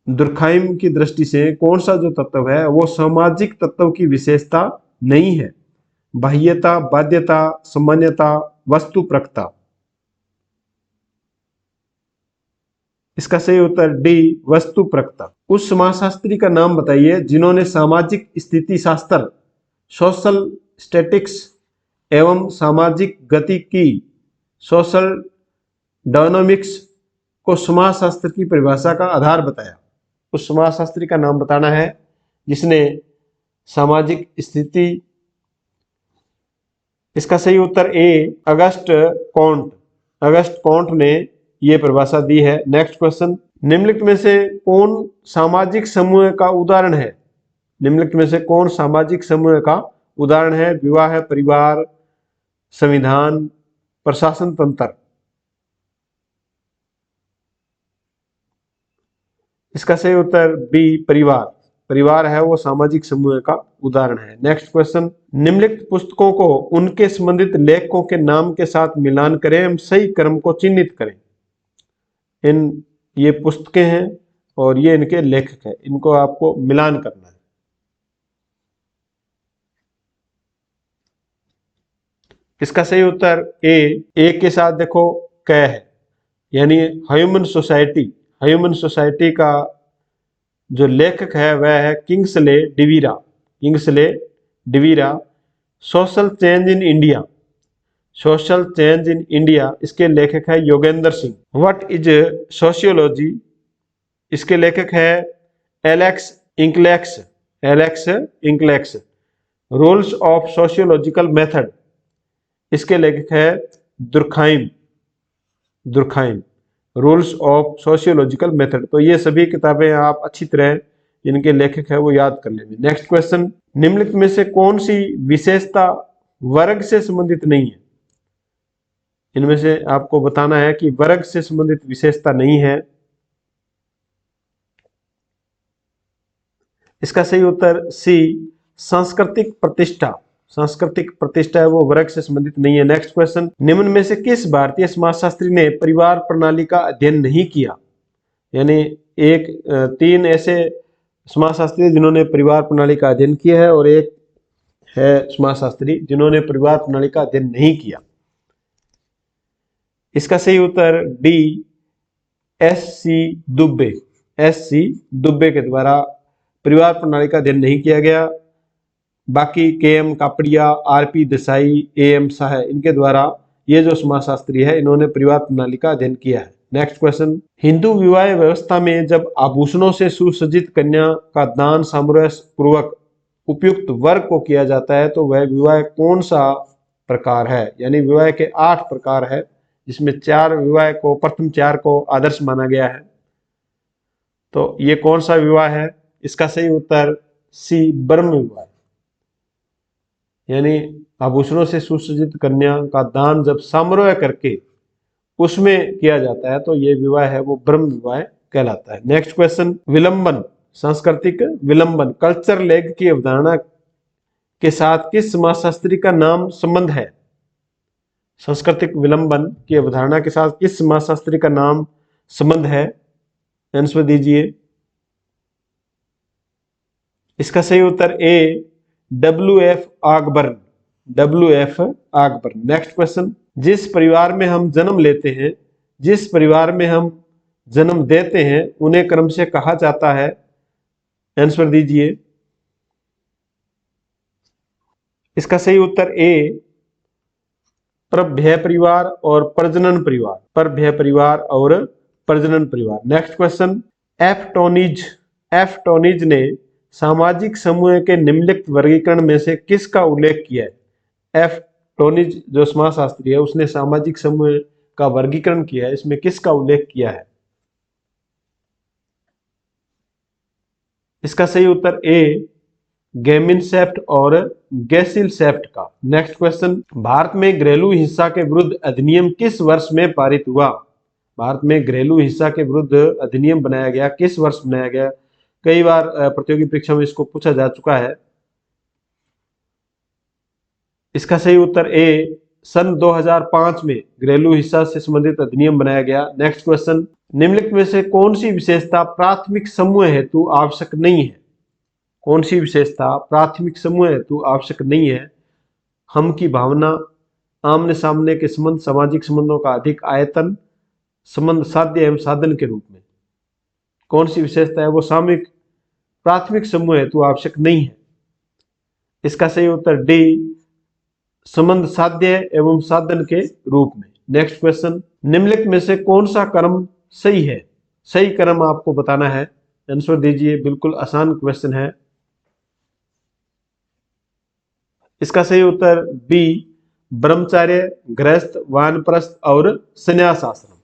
दुर्खाइम की दृष्टि से कौन सा जो तत्व है वो सामाजिक तत्व की विशेषता नहीं है? बाह्यता, बाध्यता, सामान्यता, वस्तुपरकता। इसका सही उत्तर डी, वस्तुपरकता। उस समाजशास्त्री का नाम बताइए जिन्होंने सामाजिक स्थिति शास्त्र, सोशल स्टैटिक्स एवं सामाजिक गतिकी, सोशल डायनामिक्स को समाजशास्त्र की परिभाषा का आधार बताया। उस समाजशास्त्री का नाम बताना है जिसने सामाजिक स्थिति। इसका सही उत्तर ए, अगस्ट कॉन्ट ने ये परिभाषा दी है। नेक्स्ट क्वेश्चन, निम्नलिखित में से कौन सामाजिक समूह का उदाहरण है? निम्नलिखित में से कौन सामाजिक समूह का उदाहरण है? विवाह, परिवार, संविधान, प्रशासन तंत्र। इसका सही उत्तर बी, परिवार है वो सामाजिक समूह का उदाहरण है। नेक्स्ट क्वेश्चन, निम्नलिखित पुस्तकों को उनके संबंधित लेखकों के नाम के साथ मिलान करें एवं सही क्रम को चिन्हित करें। ये पुस्तकें हैं और ये इनके लेखक हैं, इनको आपको मिलान करना है। इसका सही उत्तर ए के साथ देखो क है, यानी ह्यूमन सोसाइटी का जो लेखक है वह है किंग्सले डिवीरा। सोशल चेंज इन इंडिया, इसके लेखक है Yogendra Singh. What is sociology, इसके लेखक है Alex Inkeles. Rules of sociological method, इसके लेखक है Durkheim. Rules of sociological method. तो ये सभी किताबें आप अच्छी तरह इनके लेखक है वो याद कर लेंगे। नेक्स्ट क्वेश्चन, निम्नलिखित में से कौन सी विशेषता वर्ग से संबंधित नहीं है? इनमें से आपको बताना है कि वर्ग से संबंधित विशेषता नहीं है। इसका सही उत्तर सी, सांस्कृतिक प्रतिष्ठा। सांस्कृतिक प्रतिष्ठा है वो वर्ग से संबंधित नहीं है। नेक्स्ट क्वेश्चन, निम्न में से किस भारतीय समाजशास्त्री ने परिवार प्रणाली का अध्ययन नहीं किया? यानी तीन ऐसे समाजशास्त्री जिन्होंने परिवार प्रणाली का अध्ययन किया है और एक है समाजशास्त्री जिन्होंने परिवार प्रणाली का अध्ययन नहीं किया। इसका सही उत्तर D, S C. Dube. S C. Dube के द्वारा परिवार प्रणाली का अध्ययन नहीं किया गया। बाकी KM. Kapadia, RP. Desai, AM. Shah, इनके द्वारा ये जो समाजशास्त्री है इन्होंने परिवार प्रणाली का अध्ययन किया है। नेक्स्ट क्वेश्चन, हिंदू विवाह व्यवस्था में जब आभूषणों से सुसज्जित कन्या का दान सामूहिक पूर्वक उपयुक्त वर्ग को किया जाता है तो वह विवाह कौन सा प्रकार है? यानी विवाह के 8 प्रकार है, जिसमें 4 विवाह को, प्रथम 4 को आदर्श माना गया है। तो ये कौन सा विवाह है? इसका सही उत्तर सी, ब्रह्म विवाह। यानी आभूषणों से सुसज्जित कन्या का दान जब समारोह करके उसमें किया जाता है तो ये विवाह है वो ब्रह्म विवाह कहलाता है। नेक्स्ट क्वेश्चन, विलंबन, सांस्कृतिक विलंबन, कल्चर लैग की अवधारणा के साथ किस समाजशास्त्री का नाम संबंध है? सांस्कृतिक विलंबन की अवधारणा के साथ किस समाजशास्त्री का नाम संबंध है? आंसर दीजिए। इसका सही उत्तर ए, W.F. आकबर्न। W.F. आकबर्न। नेक्स्ट क्वेश्चन, जिस परिवार में हम जन्म लेते हैं, जिस परिवार में हम जन्म देते हैं उन्हें क्रम से कहा जाता है? आंसर दीजिए। इसका सही उत्तर ए, प्रभ्य परिवार और प्रजनन परिवार। प्रभ्य परिवार और प्रजनन परिवार। नेक्स्ट क्वेश्चन, एफ टोनीज ने सामाजिक समूह के निम्नलिखित वर्गीकरण में से किसका उल्लेख किया है? एफ टोनीज जो समाजशास्त्री है उसने सामाजिक समूह का वर्गीकरण किया है, इसमें किसका उल्लेख किया है? इसका सही उत्तर ए, गेमिनसेफ्ट और गैसिलसेफ्ट का। नेक्स्ट क्वेश्चन, भारत में घरेलू हिंसा के विरुद्ध अधिनियम किस वर्ष में पारित हुआ? भारत में घरेलू हिंसा के विरुद्ध अधिनियम बनाया गया, किस वर्ष बनाया गया? कई बार प्रतियोगी परीक्षा में इसको पूछा जा चुका है। इसका सही उत्तर ए, सन 2005 में घरेलू हिंसा से संबंधित अधिनियम बनाया गया। नेक्स्ट क्वेश्चन, निम्नलिखित में से कौन सी विशेषता प्राथमिक समूह हेतु आवश्यक नहीं है? कौन सी विशेषता प्राथमिक समूह हेतु आवश्यक नहीं है? हम की भावना, आमने सामने के संबंध, सामाजिक संबंधों का अधिक आयतन, संबंध साध्य एवं साधन के रूप में कौन सी विशेषता है वो सामूहिक प्राथमिक समूह हेतु आवश्यक नहीं है? इसका सही उत्तर डी, संबंध साध्य एवं साधन के रूप में। नेक्स्ट क्वेश्चन, निम्नलिखित में से कौन सा कर्म सही है? सही कर्म आपको बताना है, आंसर दीजिए। बिल्कुल आसान क्वेश्चन है। इसका सही उत्तर बी, ब्रह्मचर्य, गृहस्थ, वानप्रस्थ और संन्यास आश्रम।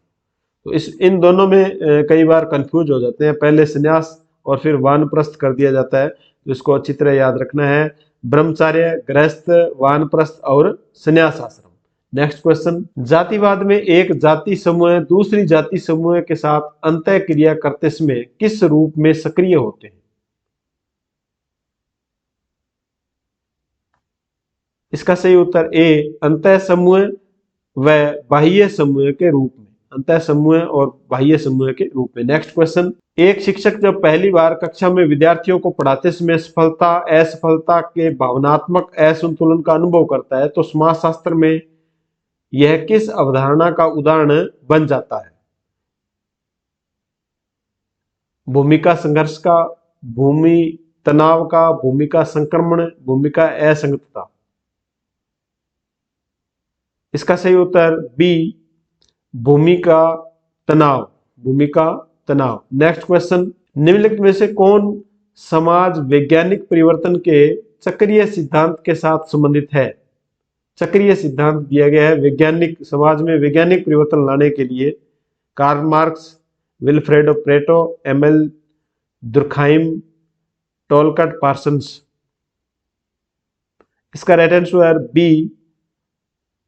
तो इन दोनों में कई बार कंफ्यूज हो जाते हैं, पहले संन्यास और फिर वानप्रस्थ कर दिया जाता है, तो इसको अच्छी तरह याद रखना है। ब्रह्मचर्य, गृहस्थ, वानप्रस्थ और संन्यास आश्रम। नेक्स्ट क्वेश्चन, जातिवाद में एक जाति समूह दूसरी जाति समूह के साथ अंतः क्रिया करते समय किस रूप में सक्रिय होते हैं? इसका सही उत्तर ए, अंतः समूह व बाह्य समूह के रूप में। अंतः समूह और बाह्य समूह के रूप में। नेक्स्ट क्वेश्चन, एक शिक्षक जब पहली बार कक्षा में विद्यार्थियों को पढ़ाते समय सफलता असफलता के भावनात्मक असंतुलन का अनुभव करता है तो समाजशास्त्र में यह किस अवधारणा का उदाहरण बन जाता है? भूमिका संघर्ष का, भूमि तनाव का, भूमिका संक्रमण, भूमिका असंगतता। इसका सही उत्तर बी, भूमिका तनाव। भूमिका तनाव। नेक्स्ट क्वेश्चन, निम्नलिखित में से कौन समाज वैज्ञानिक परिवर्तन के चक्रीय सिद्धांत के साथ संबंधित है? चक्रीय सिद्धांत दिया गया है वैज्ञानिक समाज में वैज्ञानिक परिवर्तन लाने के लिए। Karl Marx, Vilfredo Pareto, Emile Durkheim, Talcott Parsons. इसका right answer B,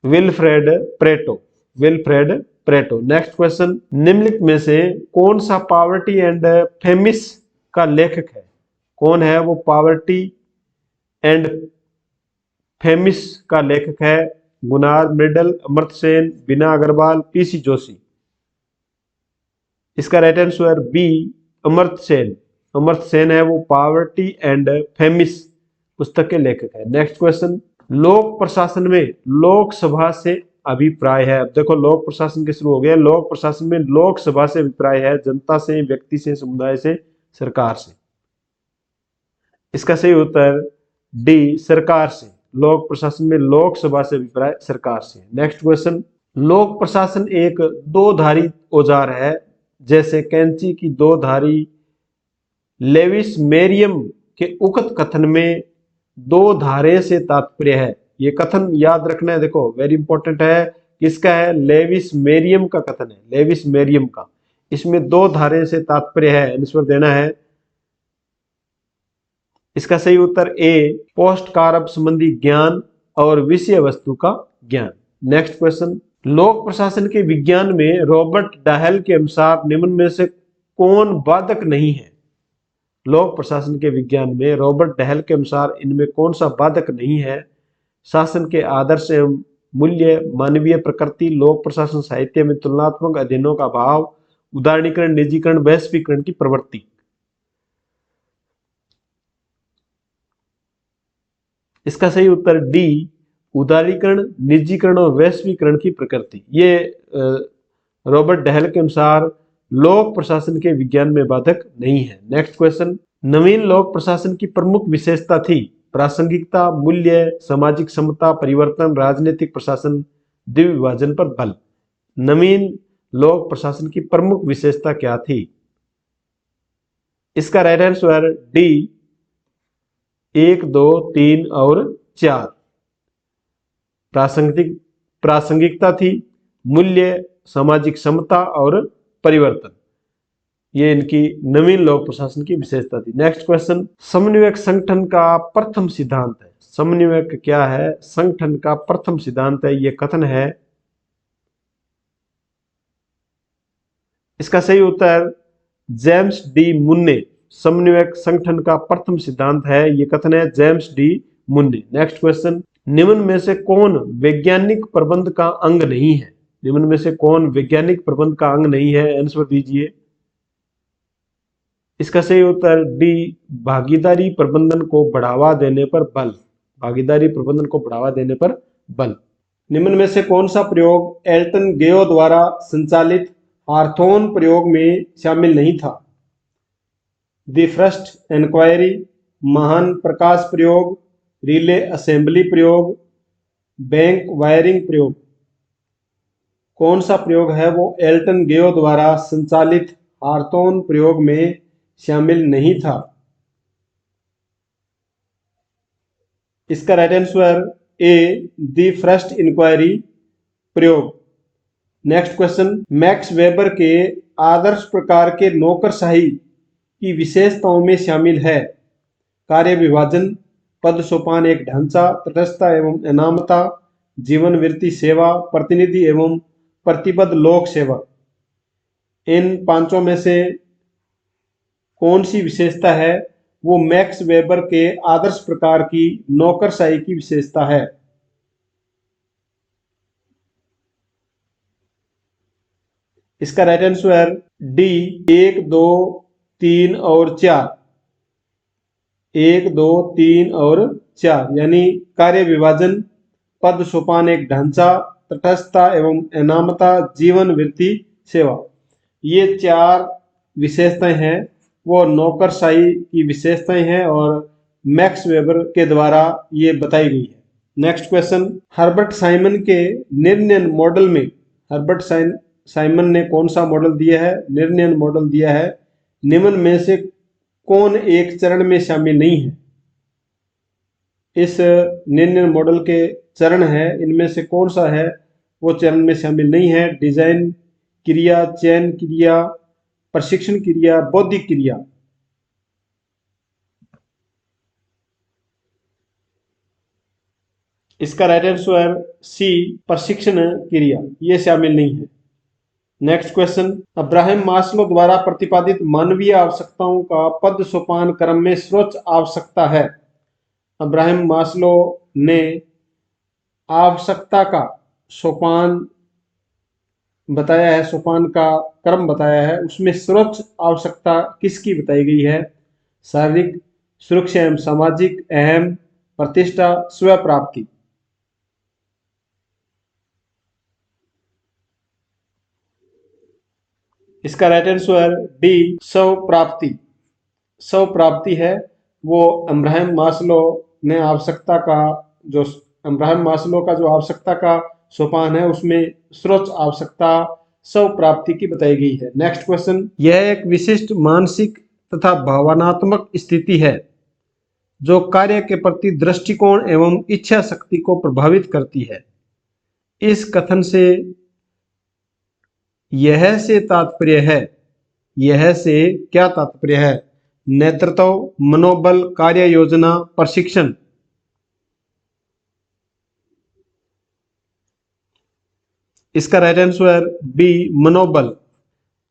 Wilfred Pareto. Wilfred Pareto. Next question, निम्नलिखित में से कौन सा पॉवर्टी एंड फेमिस का लेखक है? कौन है वो पॉवर्टी एंड फेमिस का लेखक है? Gunnar Myrdal, Amartya Sen, Bina Agarwal, PC Joshi. इसका right answer B, Amartya Sen. Amartya Sen है वो पॉवर्टी एंड फेमिस पुस्तक के लेखक है। नेक्स्ट क्वेश्चन, लोक प्रशासन में लोकसभा से अभिप्राय है। अब देखो लोक प्रशासन के शुरू हो गया। लोक प्रशासन में लोकसभा से अभिप्राय है, जनता से, व्यक्ति से, समुदाय से, सरकार से। इसका सही उत्तर डी, सरकार से। लोक प्रशासन में लोकसभा से अभिप्राय सरकार से। नेक्स्ट क्वेश्चन, लोक प्रशासन एक दो धारी औजार है, जैसे कैंची की दो धारी। लेविस मेरियम के उक्त कथन में दो धारे से तात्पर्य है। ये कथन याद रखना है, देखो वेरी इंपॉर्टेंट है। किसका है? लेविस मेरियम का कथन है, लेविस मेरियम का। इसमें दो धारे से तात्पर्य है, आंसर देना है। इसका सही उत्तर ए, पोस्ट कारक संबंधी ज्ञान और विषय वस्तु का ज्ञान। नेक्स्ट क्वेश्चन, लोक प्रशासन के विज्ञान में रॉबर्ट डाहेल के अनुसार निम्न में से कौन बाधक नहीं है? लोक प्रशासन के विज्ञान में रॉबर्ट डाहेल के अनुसार इनमें कौन सा बाधक नहीं है? शासन के आदर्श एवं मूल्य, मानवीय प्रकृति, लोक प्रशासन साहित्य में तुलनात्मक अध्ययनों का अभाव, उदारीकरण, निजीकरण, वैश्वीकरण की प्रवृत्ति। इसका सही उत्तर डी, उदारीकरण, निजीकरण और वैश्वीकरण की प्रकृति। ये रॉबर्ट डाहेल के अनुसार लोक प्रशासन के विज्ञान में बाधक नहीं है। नेक्स्ट क्वेश्चन, नवीन लोक प्रशासन की प्रमुख विशेषता थी प्रासंगिकता, मूल्य, सामाजिक समता, परिवर्तन, राजनीतिक प्रशासन, द्विविभाजन पर बल। नवीन लोक प्रशासन की प्रमुख विशेषता क्या थी? इसका राइट आंसर डी, 1, 2, 3 और 4। प्रासंगिकता थी, मूल्य, सामाजिक समता और परिवर्तन। ये इनकी नवीन लोक प्रशासन की विशेषता थी। नेक्स्ट क्वेश्चन, समन्वयक संगठन का प्रथम सिद्धांत है। समन्वयक क्या है? संगठन का प्रथम सिद्धांत है, ये कथन है। इसका सही उत्तर जेम्स डी मुन्ने। समन्वयक संगठन का प्रथम सिद्धांत है, ये कथन है जेम्स डी मुन्ने। नेक्स्ट क्वेश्चन, निम्न में से कौन वैज्ञानिक प्रबंध का अंग नहीं है? निम्न में से कौन वैज्ञानिक प्रबंध का अंग नहीं है? आंसर दीजिए। इसका सही उत्तर डी, भागीदारी प्रबंधन को बढ़ावा देने पर बल। भागीदारी प्रबंधन को बढ़ावा देने पर बल। निम्न में से कौन सा प्रयोग एल्टन गेयो द्वारा संचालित हार्थोन प्रयोग में शामिल नहीं था? द फर्स्ट इंक्वायरी, महान प्रकाश प्रयोग, रिले असेंबली प्रयोग, बैंक वायरिंग प्रयोग। कौन सा प्रयोग है वो एल्टन गेयो द्वारा संचालित हार्थोन प्रयोग में शामिल नहीं था? इसका right answer A, the first inquiry प्रयोग। नेक्स्ट क्वेश्चन, मैक्स वेबर के आदर्श प्रकार के नौकरशाही की विशेषताओं में शामिल है कार्य विभाजन, पद सोपान एक ढांचा, तटस्थता एवं अनामता, जीवन वृत्ति सेवा, प्रतिनिधि एवं प्रतिबद्ध लोक सेवा। इन पांचों में से कौन सी विशेषता है वो मैक्स वेबर के आदर्श प्रकार की नौकरशाही की विशेषता है? इसका राइट आंसर डी, 1, 2, 3 और 4। 1, 2, 3 और 4 यानी कार्य विभाजन, पद सोपान एक ढांचा, तटस्थता एवं अनामता, जीवन वृत्ति सेवा। ये 4 विशेषताएं हैं वो नौकरशाही की विशेषताएं हैं और मैक्स वेबर के द्वारा ये बताई गई है। नेक्स्ट क्वेश्चन, हर्बर्ट साइमन के निर्णय मॉडल में हर्बर्ट साइमन ने कौन सा मॉडल दिया है? निर्णय मॉडल दिया है। निम्न में से कौन एक चरण में शामिल नहीं है? इस निर्णय मॉडल के चरण है, इनमें से कौन सा है वो चरण में शामिल नहीं है? डिजाइन क्रिया, चयन क्रिया, प्रशिक्षण क्रिया, बौद्धिक क्रिया। इसका राइट आंसर सी, प्रशिक्षण क्रिया, ये शामिल नहीं है। नेक्स्ट क्वेश्चन, अब्राहम मास्लो द्वारा प्रतिपादित मानवीय आवश्यकताओं का पद सोपान क्रम में सर्वोच्च आवश्यकता है। अब्राहम मास्लो ने आवश्यकता का सोपान बताया है, सोपान का क्रम बताया है, उसमें सर्वोच्च आवश्यकता किसकी बताई गई है? शारीरिक, सुरक्षा एवं सामाजिक, अहम, प्रतिष्ठा, स्व प्राप्ति। इसका राइट आंसर डी, स्व प्राप्ति। स्व प्राप्ति है वो अब्राहम मास्लो ने आवश्यकता का जो अब्राहम मास्लो का जो आवश्यकता का सोपान है उसमें सर्वोच्च आवश्यकता स्व प्राप्ति की बताई गई है। नेक्स्ट क्वेश्चन, यह एक विशिष्ट मानसिक तथा भावनात्मक स्थिति है जो कार्य के प्रति दृष्टिकोण एवं इच्छा शक्ति को प्रभावित करती है। इस कथन से यह से तात्पर्य है, यह से क्या तात्पर्य है? नेतृत्व, मनोबल, कार्य योजना, प्रशिक्षण। इसका राइट आंसर बी, मनोबल।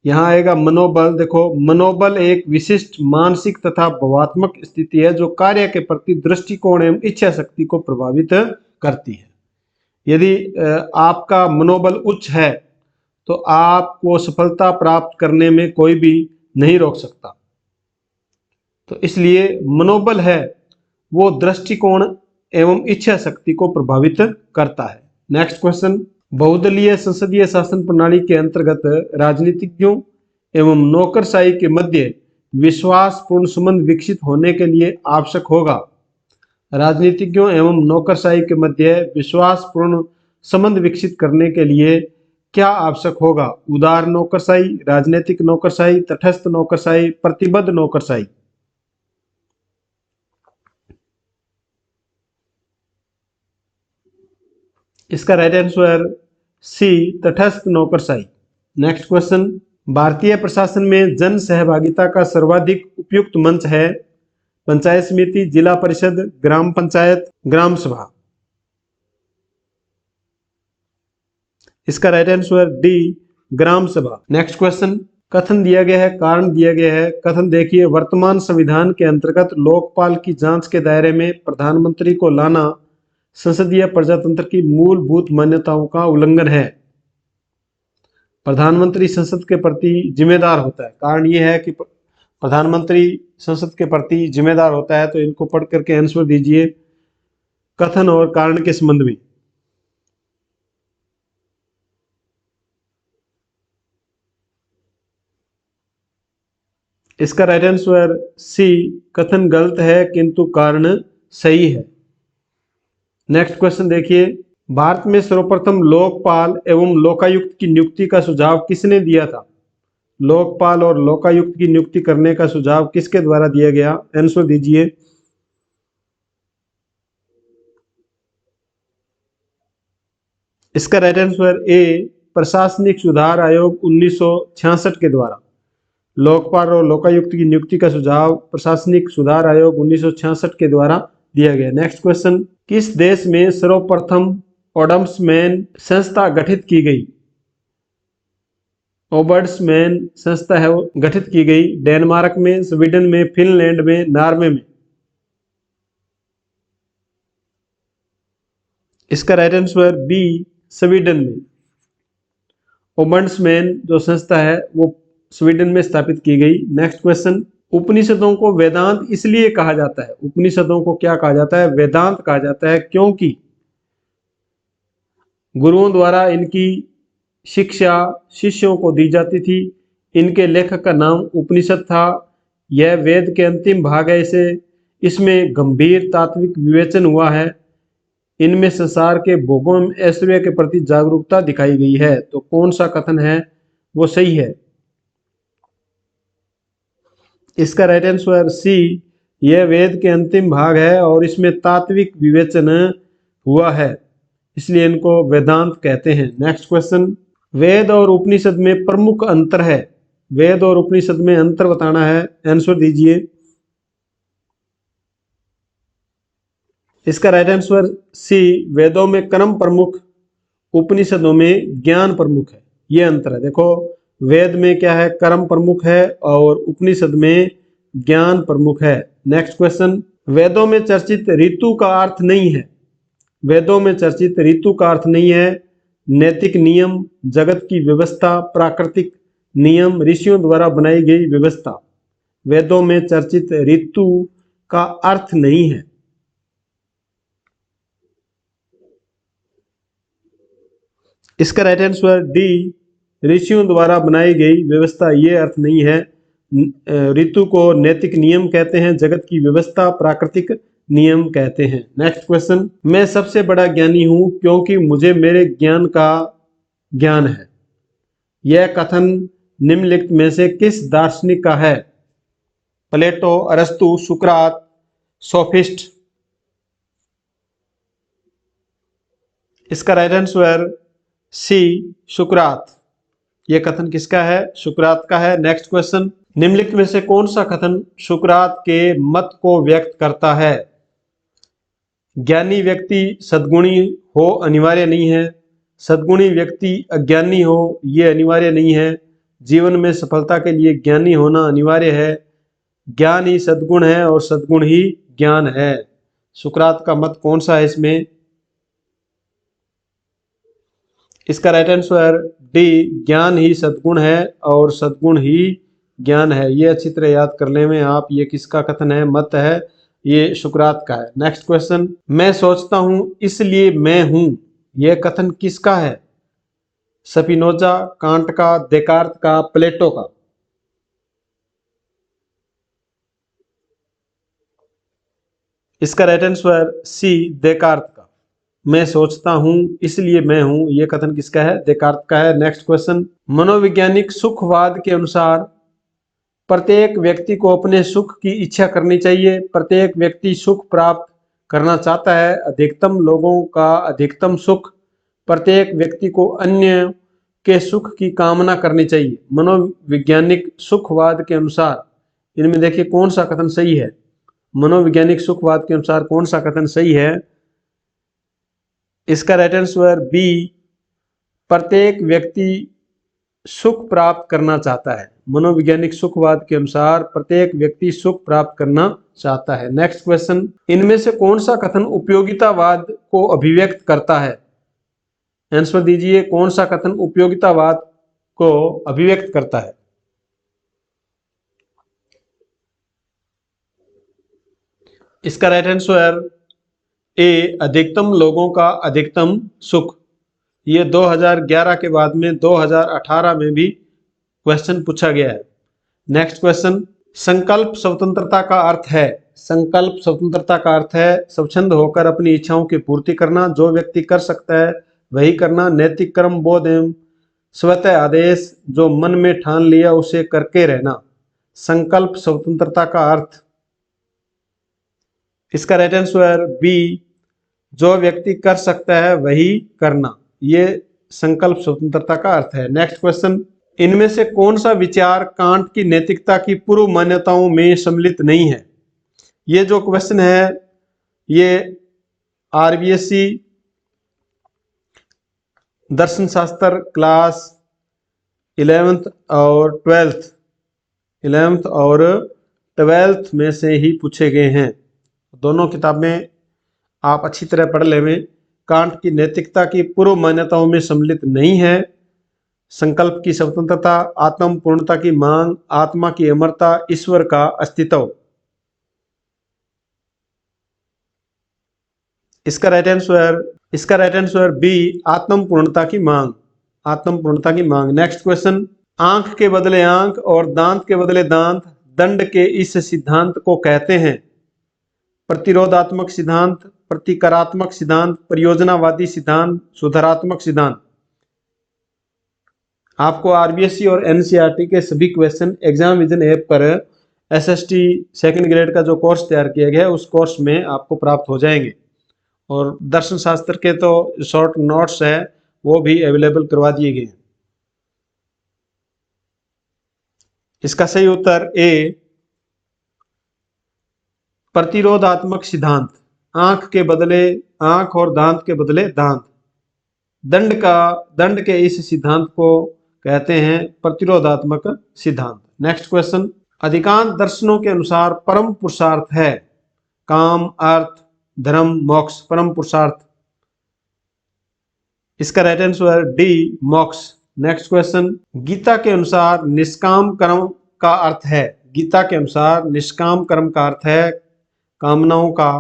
यहां आएगा मनोबल। देखो, मनोबल एक विशिष्ट मानसिक तथा भावात्मक स्थिति है जो कार्य के प्रति दृष्टिकोण एवं इच्छा शक्ति को प्रभावित करती है। यदि आपका मनोबल उच्च है तो आपको सफलता प्राप्त करने में कोई भी नहीं रोक सकता। तो इसलिए मनोबल है वो दृष्टिकोण एवं इच्छा शक्ति को प्रभावित करता है। नेक्स्ट क्वेश्चन, बहुदलीय संसदीय शासन प्रणाली के अंतर्गत राजनीतिज्ञों एवं नौकरशाही के मध्य विश्वासपूर्ण संबंध विकसित होने के लिए आवश्यक होगा। राजनीतिज्ञों एवं नौकरशाही के मध्य विश्वासपूर्ण संबंध विकसित करने के लिए क्या आवश्यक होगा? उदार नौकरशाही, राजनीतिक नौकरशाही, तटस्थ नौकरशाही, प्रतिबद्ध नौकरशाही। इसका राइट आंसर सी, तटस्थ नौकरशाही। नेक्स्ट क्वेश्चन, भारतीय प्रशासन में जन सहभागिता का सर्वाधिक उपयुक्त मंच है? पंचायत समिति, जिला परिषद, ग्राम पंचायत, ग्राम सभा। इसका राइट आंसर डी, ग्राम सभा। नेक्स्ट क्वेश्चन, कथन दिया गया है, कारण दिया गया है। कथन देखिए, वर्तमान संविधान के अंतर्गत लोकपाल की जांच के दायरे में प्रधानमंत्री को लाना संसदीय प्रजातंत्र की मूलभूत मान्यताओं का उल्लंघन है। प्रधानमंत्री संसद के प्रति जिम्मेदार होता है। कारण यह है कि प्रधानमंत्री संसद के प्रति जिम्मेदार होता है। तो इनको पढ़ करके आंसर दीजिए कथन और कारण के संबंध में। इसका राइट आंसर सी, कथन गलत है किंतु कारण सही है। नेक्स्ट क्वेश्चन देखिए, भारत में सर्वप्रथम लोकपाल एवं लोकायुक्त की नियुक्ति का सुझाव किसने दिया था? लोकपाल और लोकायुक्त की नियुक्ति करने का सुझाव किसके द्वारा दिया गया? आंसर दीजिए। इसका राइट आंसर ए, प्रशासनिक सुधार आयोग 1966 के द्वारा। लोकपाल और लोकायुक्त की नियुक्ति का सुझाव प्रशासनिक सुधार आयोग 1966 के द्वारा दिया गया। नेक्स्ट क्वेश्चन, किस देश में सर्वप्रथम ओम्बड्समैन संस्था गठित की गई? ओम्बड्समैन संस्था है वो गठित की गई डेनमार्क में, स्वीडन में, फिनलैंड में, नॉर्वे में। इसका राइट आंसर बी, स्वीडन में। ओम्बड्समैन जो संस्था है वो स्वीडन में स्थापित की गई। नेक्स्ट क्वेश्चन, उपनिषदों को वेदांत इसलिए कहा जाता है? उपनिषदों को क्या कहा जाता है? वेदांत कहा जाता है क्योंकि गुरुओं द्वारा इनकी शिक्षा शिष्यों को दी जाती थी। इनके लेखक का नाम उपनिषद था। यह वेद के अंतिम भाग है। इसमें गंभीर तात्विक विवेचन हुआ है। इनमें संसार के भोगों एवं ऐश्वर्य के प्रति जागरूकता दिखाई गई है। तो कौन सा कथन है वो सही है? इसका राइट आंसर सी, यह वेद के अंतिम भाग है और इसमें तात्विक विवेचन हुआ है, इसलिए इनको वेदांत कहते हैं। नेक्स्ट क्वेश्चन, वेद और उपनिषद में प्रमुख अंतर है। वेद और उपनिषद में अंतर बताना है, आंसर दीजिए। इसका राइट आंसर सी, वेदों में कर्म प्रमुख, उपनिषदों में ज्ञान प्रमुख है। ये अंतर है। देखो, वेद में क्या है, कर्म प्रमुख है और उपनिषद में ज्ञान प्रमुख है। नेक्स्ट क्वेश्चन, वेदों में चर्चित ऋतु का अर्थ नहीं है। वेदों में चर्चित ऋतु का अर्थ नहीं है नैतिक नियम, जगत की व्यवस्था, प्राकृतिक नियम, ऋषियों द्वारा बनाई गई व्यवस्था। वेदों में चर्चित ऋतु का अर्थ नहीं है। इसका राइट आंसर डी, ऋषियों द्वारा बनाई गई व्यवस्था, ये अर्थ नहीं है। ऋतु को नैतिक नियम कहते हैं, जगत की व्यवस्था प्राकृतिक नियम कहते हैं। नेक्स्ट क्वेश्चन, मैं सबसे बड़ा ज्ञानी हूं क्योंकि मुझे मेरे ज्ञान का ज्ञान है। यह कथन निम्नलिखित में से किस दार्शनिक का है? प्लेटो, अरस्तु, सुकरात, सोफिस्ट। इसका राइट आंसर सी, सुकरात। यह कथन किसका है? सुकरात का है। नेक्स्ट क्वेश्चन, निम्नलिखित में से कौन सा कथन सुकरात के मत को व्यक्त करता है? ज्ञानी व्यक्ति सद्गुणी हो अनिवार्य नहीं है, सद्गुणी व्यक्ति अज्ञानी हो यह अनिवार्य नहीं है, जीवन में सफलता के लिए ज्ञानी होना अनिवार्य है, ज्ञान ही सद्गुण है और सद्गुण ही ज्ञान है। सुकरात का मत कौन सा है इसमें? इसका राइट आंसर डी, ज्ञान ही सद्गुण है और सद्गुण ही ज्ञान है। ये अच्छी तरह याद कर ले में आप, ये किसका कथन है, मत है, ये सुकरात का है। नेक्स्ट क्वेश्चन, मैं सोचता हूं इसलिए मैं हूं, यह कथन किसका है? स्पिनोजा, कांट का, देकार्त का, प्लेटो का। इसका राइट आंसर सी, देकार्त का। मैं सोचता हूं इसलिए मैं हूं, यह कथन किसका है? देकार्त का है। नेक्स्ट क्वेश्चन, मनोवैज्ञानिक सुखवाद के अनुसार प्रत्येक व्यक्ति को अपने सुख की इच्छा करनी चाहिए। प्रत्येक व्यक्ति सुख प्राप्त करना चाहता है। अधिकतम लोगों का अधिकतम सुख, प्रत्येक व्यक्ति को अन्य के सुख की कामना करनी चाहिए। मनोवैज्ञानिक सुखवाद के अनुसार इनमें देखिए कौन सा कथन सही है? मनोवैज्ञानिक सुखवाद के अनुसार कौन सा कथन सही है? इसका राइट आंसर बी, प्रत्येक व्यक्ति सुख प्राप्त करना चाहता है। मनोवैज्ञानिक सुखवाद के अनुसार प्रत्येक व्यक्ति सुख प्राप्त करना चाहता है। नेक्स्ट क्वेश्चन, इनमें से कौन सा कथन उपयोगितावाद को अभिव्यक्त करता है? आंसर दीजिए, कौन सा कथन उपयोगितावाद को अभिव्यक्त करता है? इसका राइट आंसर ए, अधिकतम लोगों का अधिकतम सुख। ये 2011 के बाद में 2018 में भी क्वेश्चन पूछा गया है। नेक्स्ट क्वेश्चन, संकल्प स्वतंत्रता का अर्थ है? संकल्प स्वतंत्रता का अर्थ है स्वच्छंद होकर अपनी इच्छाओं की पूर्ति करना, जो व्यक्ति कर सकता है वही करना, नैतिक कर्म बोध एवं स्वतः आदेश, जो मन में ठान लिया उसे करके रहना। संकल्प स्वतंत्रता का अर्थ, इसका राइट आंसर बी, जो व्यक्ति कर सकता है वही करना, ये संकल्प स्वतंत्रता का अर्थ है। नेक्स्ट क्वेश्चन, इनमें से कौन सा विचार कांट की नैतिकता की पूर्व मान्यताओं में सम्मिलित नहीं है? ये जो क्वेश्चन है ये आरबीएससी दर्शन शास्त्र क्लास 11th और 12th में से ही पूछे गए हैं। दोनों किताबें आप अच्छी तरह पढ़ लें। कांट की नैतिकता की पूर्व मान्यताओं में सम्मिलित नहीं है। संकल्प की स्वतंत्रता, आत्म पूर्णता की मांग, आत्मा की अमरता, ईश्वर का अस्तित्व। इसका राइट आंसर बी, आत्म पूर्णता की मांग, आत्म पूर्णता की मांग। नेक्स्ट क्वेश्चन, आंख के बदले आंख और दांत के बदले दांत दंड के इस सिद्धांत को कहते हैं? प्रतिरोधात्मक सिद्धांत, प्रतिकारात्मक सिद्धांत, प्रयोजनावादी सिद्धांत, सुधारात्मक सिद्धांत। आपको आरबीएससी और एनसीईआरटी के सभी क्वेश्चन एग्जाम विजन ऐप पर एसएसटी सेकंड ग्रेड का जो कोर्स तैयार किया गया है उस कोर्स में आपको प्राप्त हो जाएंगे। और दर्शन शास्त्र के तो शॉर्ट नोट्स है वो भी अवेलेबल करवा दिए गए हैं। इसका सही उत्तर ए, प्रतिरोधात्मक सिद्धांत। आंख के बदले आंख और दांत के बदले दांत। दंड के इस सिद्धांत को कहते हैं प्रतिरोधात्मक सिद्धांत। नेक्स्ट क्वेश्चन, अधिकांश दर्शनों के अनुसार परम पुरुषार्थ है काम, अर्थ, धर्म, मोक्ष। परम पुरुषार्थ, इसका राइट आंसर डी मोक्ष। नेक्स्ट क्वेश्चन, गीता के अनुसार निष्काम कर्म का अर्थ है। गीता के अनुसार निष्काम कर्म का अर्थ है कामनाओं का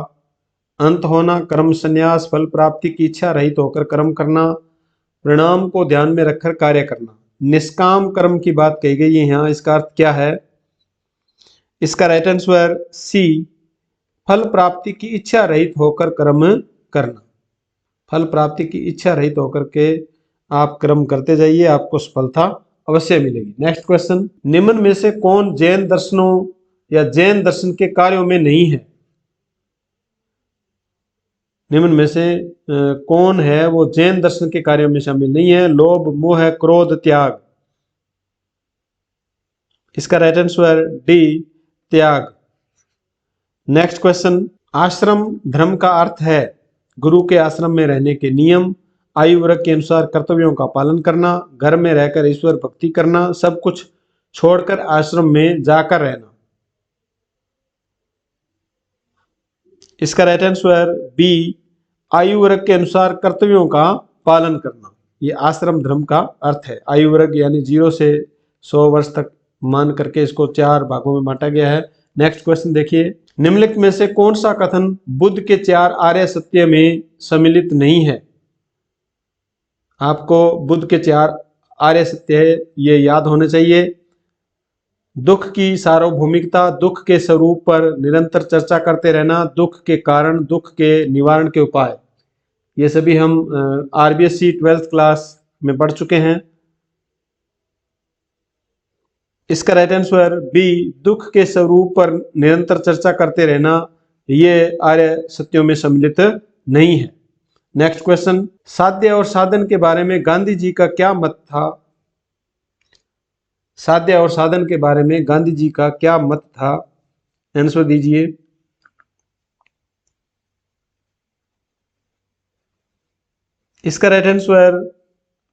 अंत होना, कर्म संन्यास, फल प्राप्ति की इच्छा रहित होकर कर्म करना, परिणाम को ध्यान में रखकर कार्य करना। निष्काम कर्म की बात कही गई है यहाँ, इसका अर्थ क्या है? इसका राइट आंसर सी फल प्राप्ति की इच्छा रहित होकर कर्म करना। फल प्राप्ति की इच्छा रहित होकर के आप कर्म करते जाइए, आपको सफलता अवश्य मिलेगी। नेक्स्ट क्वेश्चन, निम्न में से कौन जैन दर्शनों या जैन दर्शन के कार्यों में नहीं है? निम्न में से कौन है वो जैन दर्शन के कार्यों में शामिल नहीं है? लोभ, मोह, क्रोध, त्याग। इसका राइट आंसर डी त्याग। नेक्स्ट क्वेश्चन, आश्रम धर्म का अर्थ है गुरु के आश्रम में रहने के नियम, आयु वर्ग के अनुसार कर्तव्यों का पालन करना, घर में रहकर ईश्वर भक्ति करना, सब कुछ छोड़कर आश्रम में जाकर रहना। इसका राइट आंसर बी आयु वर्ग के अनुसार कर्तव्यों का पालन करना। ये आश्रम धर्म का अर्थ है। आयु वर्ग यानी 0 से 100 वर्ष तक मान करके इसको 4 भागों में बांटा गया है। नेक्स्ट क्वेश्चन देखिए, निम्नलिखित में से कौन सा कथन बुद्ध के 4 आर्य सत्य में सम्मिलित नहीं है? आपको बुद्ध के 4 आर्य सत्य है ये याद होने चाहिए। दुख की सार्वभौमिकता, दुख के स्वरूप पर निरंतर चर्चा करते रहना, दुख के कारण, दुख के निवारण के उपाय। ये सभी हम आरबीएससी 12th क्लास में पढ़ चुके हैं। इसका राइट आंसर बी दुख के स्वरूप पर निरंतर चर्चा करते रहना, ये आर्य सत्यों में सम्मिलित नहीं है। नेक्स्ट क्वेश्चन, साध्य और साधन के बारे में गांधी जी का क्या मत था? साध्य और साधन के बारे में गांधी जी का क्या मत था? आंसर दीजिए। इसका राइट आंसर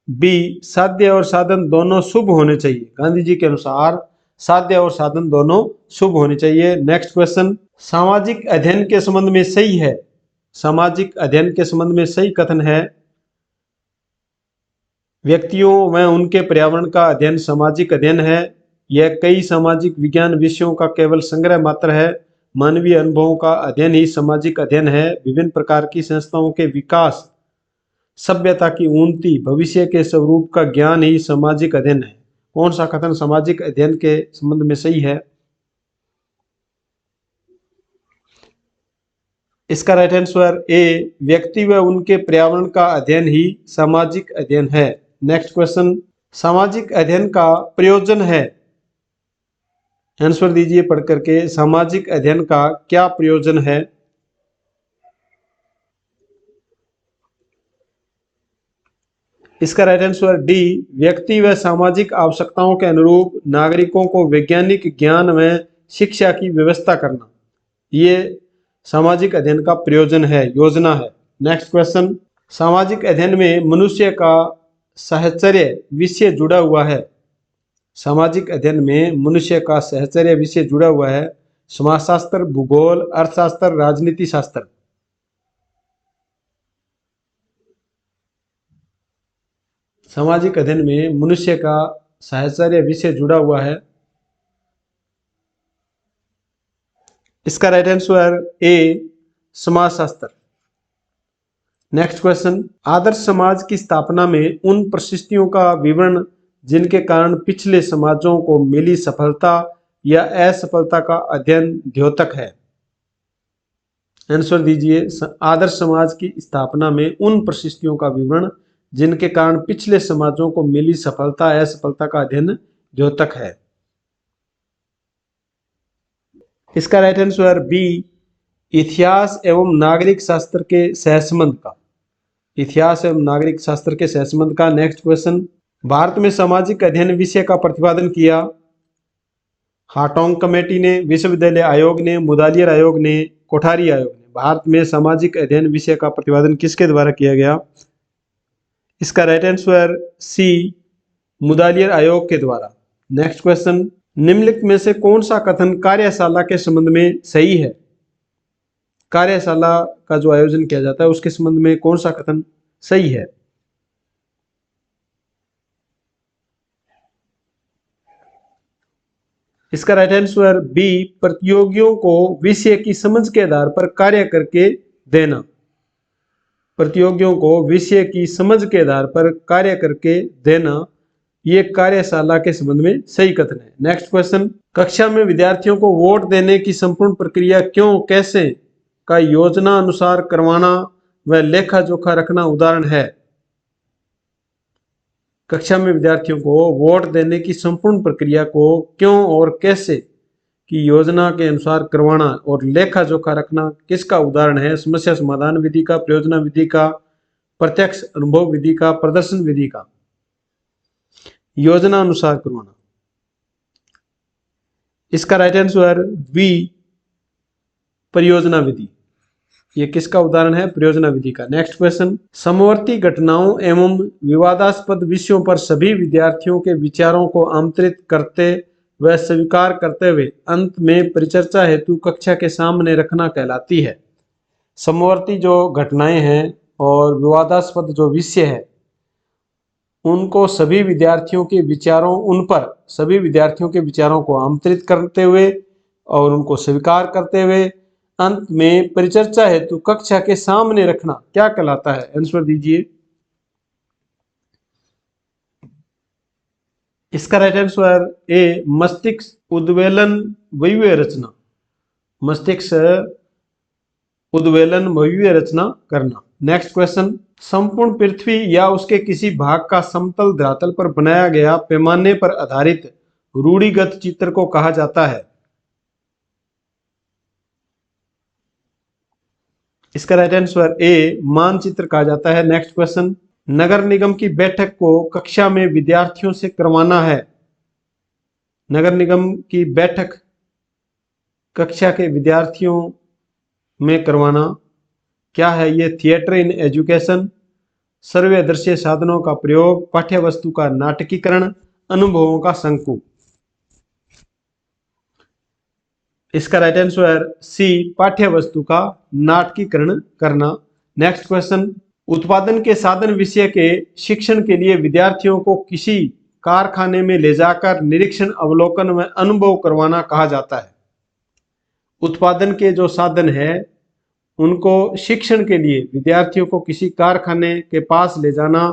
बी साध्य और साधन दोनों शुभ होने चाहिए। गांधी जी के अनुसार साध्य और साधन दोनों शुभ होने चाहिए। नेक्स्ट क्वेश्चन, सामाजिक अध्ययन के संबंध में सही है। सामाजिक अध्ययन के संबंध में सही कथन है व्यक्तियों व उनके पर्यावरण का अध्ययन सामाजिक अध्ययन है। यह कई सामाजिक विज्ञान विषयों का केवल संग्रह मात्र है। मानवीय अनुभवों का अध्ययन ही सामाजिक अध्ययन है। विभिन्न प्रकार की संस्थाओं के विकास, सभ्यता की उन्नति, भविष्य के स्वरूप का ज्ञान ही सामाजिक अध्ययन है। कौन सा कथन सामाजिक अध्ययन के संबंध में सही है? इसका राइट आंसर ए व्यक्ति व उनके पर्यावरण का अध्ययन ही सामाजिक अध्ययन है। नेक्स्ट क्वेश्चन, सामाजिक अध्ययन का प्रयोजन है। आंसर दीजिए पढ़ करके, सामाजिक अध्ययन का क्या प्रयोजन है? इसका राइट आंसर डी व्यक्ति व सामाजिक आवश्यकताओं के अनुरूप नागरिकों को वैज्ञानिक ज्ञान व शिक्षा की व्यवस्था करना, ये सामाजिक अध्ययन का प्रयोजन है, योजना है। नेक्स्ट क्वेश्चन, सामाजिक अध्ययन में मनुष्य का साहचर्य विषय जुड़ा हुआ है। सामाजिक अध्ययन में मनुष्य का साहचर्य विषय जुड़ा हुआ है। समाजशास्त्र, भूगोल, अर्थशास्त्र, राजनीति शास्त्र। सामाजिक अध्ययन में मनुष्य का साहचर्य विषय जुड़ा हुआ है। इसका राइट आंसर ए समाजशास्त्र। नेक्स्ट क्वेश्चन, आदर्श समाज की स्थापना में उन परिस्थितियों का विवरण जिनके कारण पिछले समाजों को मिली सफलता या असफलता का अध्ययन द्योतक है। आंसर दीजिए, आदर्श समाज की स्थापना में उन परिस्थितियों का विवरण जिनके कारण पिछले समाजों को मिली सफलता असफलता का अध्ययन द्योतक है। इसका राइट आंसर बी इतिहास एवं नागरिक शास्त्र के सहसंबंध का। इतिहास एवं नागरिक शास्त्र के सहसंबंध का। नेक्स्ट क्वेश्चन, भारत में सामाजिक अध्ययन विषय का प्रतिपादन किया हाटोंग कमेटी ने, विश्वविद्यालय आयोग ने, मुदालियर आयोग ने, कोठारी आयोग ने। भारत में सामाजिक अध्ययन विषय का प्रतिपादन किसके द्वारा किया गया? इसका राइट आंसर सी, मुदालियर आयोग के द्वारा। नेक्स्ट क्वेश्चन, निम्नलिखित में से कौन सा कथन कार्यशाला के संबंध में सही है? कार्यशाला का जो आयोजन किया जाता है उसके संबंध में कौन सा कथन सही है? इसका राइट आंसर बी, प्रतियोगियों को विषय की समझ के आधार पर कार्य करके देना। प्रतियोगियों को विषय की समझ के आधार पर कार्य करके देना, ये कार्यशाला के संबंध में सही कथन है। नेक्स्ट क्वेश्चन, कक्षा में विद्यार्थियों को वोट देने की संपूर्ण प्रक्रिया क्यों, कैसे का योजना अनुसार करवाना व लेखा जोखा रखना उदाहरण है। कक्षा में विद्यार्थियों को वोट देने की संपूर्ण प्रक्रिया को क्यों और कैसे की योजना के अनुसार करवाना और लेखा जोखा रखना किसका उदाहरण है? समस्या समाधान विधि का, प्रयोजना विधि का, प्रत्यक्ष अनुभव विधि का, प्रदर्शन विधि का? योजना अनुसार करवाना। इसका राइट आंसर बी, परियोजना विधि। ये किसका उदाहरण है? प्रयोजना विधि का। नेक्स्ट क्वेश्चन, समवर्ती घटनाओं एवं विवादास्पद विषयों पर सभी विद्यार्थियों के विचारों को आमंत्रित करते व स्वीकार करते हुए अंत में परिचर्चा हेतु कक्षा के सामने रखना कहलाती है। समवर्ती जो घटनाएं हैं और विवादास्पद जो विषय है उनको सभी विद्यार्थियों के विचारों सभी विद्यार्थियों के विचारों को आमंत्रित करते हुए और उनको स्वीकार करते हुए अंत में परिचर्चा हेतु कक्षा के सामने रखना क्या कहलाता है? आंसर दीजिए। इसका राइट आंसर ए, मस्तिष्क उद्वेलन वयव्य रचना। मस्तिष्क उद्वेलन वयव्य रचना करना। नेक्स्ट क्वेश्चन, संपूर्ण पृथ्वी या उसके किसी भाग का समतल धरातल पर बनाया गया पैमाने पर आधारित रूढ़िगत चित्र को कहा जाता है। इसका राइट आंसर ए, मानचित्र कहा जाता है। नेक्स्ट क्वेश्चन, नगर निगम की बैठक को कक्षा में विद्यार्थियों से करवाना है। नगर निगम की बैठक कक्षा के विद्यार्थियों में करवाना क्या है? ये थिएटर इन एजुकेशन, सर्वे दृश्य साधनों का प्रयोग, पाठ्य वस्तु का नाटकीकरण, अनुभवों का संकु। इसका राइट आंसर सी, पाठ्य वस्तु का नाटकीकरण करना। नेक्स्ट क्वेश्चन, उत्पादन के साधन विषय के शिक्षण के लिए विद्यार्थियों को किसी कारखाने में ले जाकर निरीक्षण, अवलोकन व अनुभव करवाना कहा जाता है। उत्पादन के जो साधन है उनको शिक्षण के लिए विद्यार्थियों को किसी कारखाने के पास ले जाना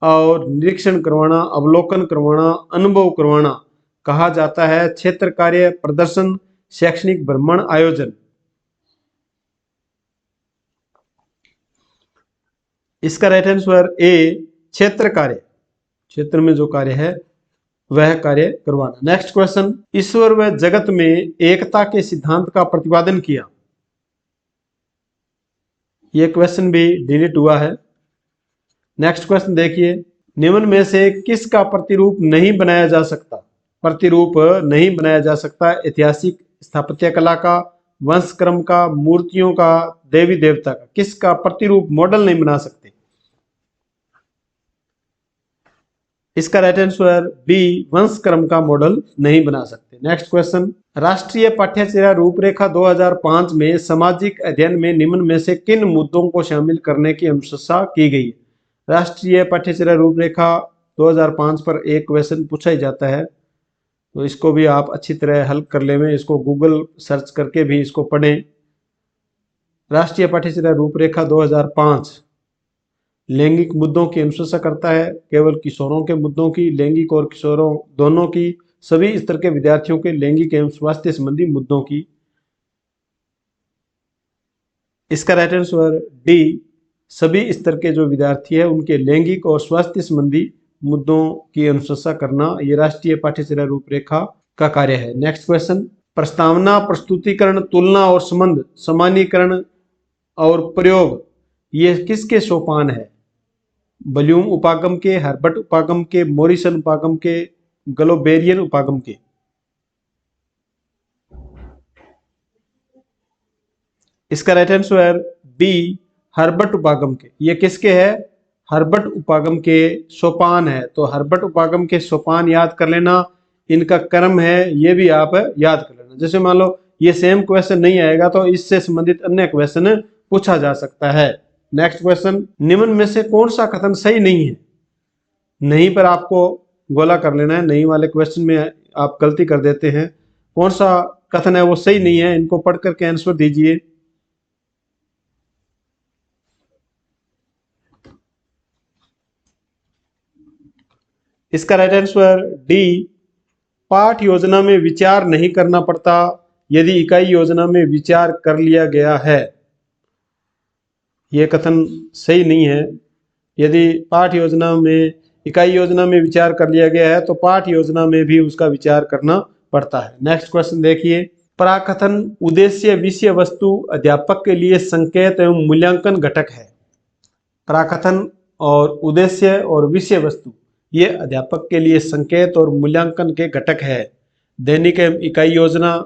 और निरीक्षण करवाना, अवलोकन करवाना, अनुभव करवाना कहा जाता है क्षेत्र कार्य, प्रदर्शन, शैक्षणिक भ्रमण, आयोजन। इसका राइट आंसर ए, क्षेत्र कार्य। क्षेत्र में जो कार्य है वह कार्य करवाना। नेक्स्ट क्वेश्चन, ईश्वर व जगत में एकता के सिद्धांत का प्रतिपादन किया। यह क्वेश्चन भी डिलीट हुआ है। नेक्स्ट क्वेश्चन देखिए, निम्न में से किसका प्रतिरूप नहीं बनाया जा सकता? प्रतिरूप नहीं बनाया जा सकता ऐतिहासिक स्थापत्य कला का, वंश क्रम का, मूर्तियों का, देवी देवता का? किसका प्रतिरूप, मॉडल नहीं बना सकते? इसका राइट आंसर बी, वंश क्रम का मॉडल नहीं बना सकते। नेक्स्ट क्वेश्चन, राष्ट्रीय पाठ्यचर्या रूपरेखा 2005 में सामाजिक अध्ययन में निम्न में से किन मुद्दों को शामिल करने की अनुशंसा की गई? राष्ट्रीय पाठ्यचर्या रूपरेखा 2005 पर एक क्वेश्चन पूछा ही जाता है, तो इसको भी आप अच्छी तरह हल कर लें। इसको गूगल सर्च करके भी इसको पढ़ें। राष्ट्रीय पाठ्यचर्या रूपरेखा 2005 लैंगिक मुद्दों की अनुशंसा करता है, केवल किशोरों के मुद्दों की, लैंगिक और किशोरों दोनों की, सभी स्तर के विद्यार्थियों के लैंगिक एवं स्वास्थ्य संबंधी मुद्दों की। इसका राइट आंसर डी, सभी स्तर के जो विद्यार्थी है उनके लैंगिक और स्वास्थ्य संबंधी मुद्दों की अनुशंसा करना ये राष्ट्रीय पाठ्यचर्या रूपरेखा का कार्य है। नेक्स्ट क्वेश्चन, प्रस्तावना, प्रस्तुतिकरण, तुलना और संबंध, सामान्यीकरण और प्रयोग ये किसके सोपान है? ब्लूम उपागम के, हर्बर्ट उपागम के, मॉरिसन उपागम के, ग्लोबेरियन उपागम के? इसका राइट आंसर बी हर्बट उपागम के। ये किसके है? हर्बट उपागम के सोपान है। तो हर्बट उपागम के सोपान याद कर लेना, इनका क्रम है ये भी आप याद कर लेना। जैसे मान लो ये सेम क्वेश्चन नहीं आएगा तो इससे संबंधित अन्य क्वेश्चन पूछा जा सकता है। नेक्स्ट क्वेश्चन, निम्न में से कौन सा कथन सही नहीं है? नहीं पर आपको गोला कर लेना है, नहीं वाले क्वेश्चन में आप गलती कर देते हैं। कौन सा कथन है वो सही नहीं है, इनको पढ़ करके आंसर दीजिए। इसका राइट आंसर डी, पाठ योजना में विचार नहीं करना पड़ता यदि इकाई योजना में विचार कर लिया गया है। यह कथन सही नहीं है। यदि पाठ योजना में, इकाई योजना में विचार कर लिया गया है तो पाठ योजना में भी उसका विचार करना पड़ता है। नेक्स्ट क्वेश्चन देखिए, पराकथन उद्देश्य विषय वस्तु अध्यापक के लिए संकेत एवं मूल्यांकन घटक है। पराकथन और उद्देश्य और विषय वस्तु ये अध्यापक के लिए संकेत और मूल्यांकन के घटक है। दैनिक एवं इकाई योजना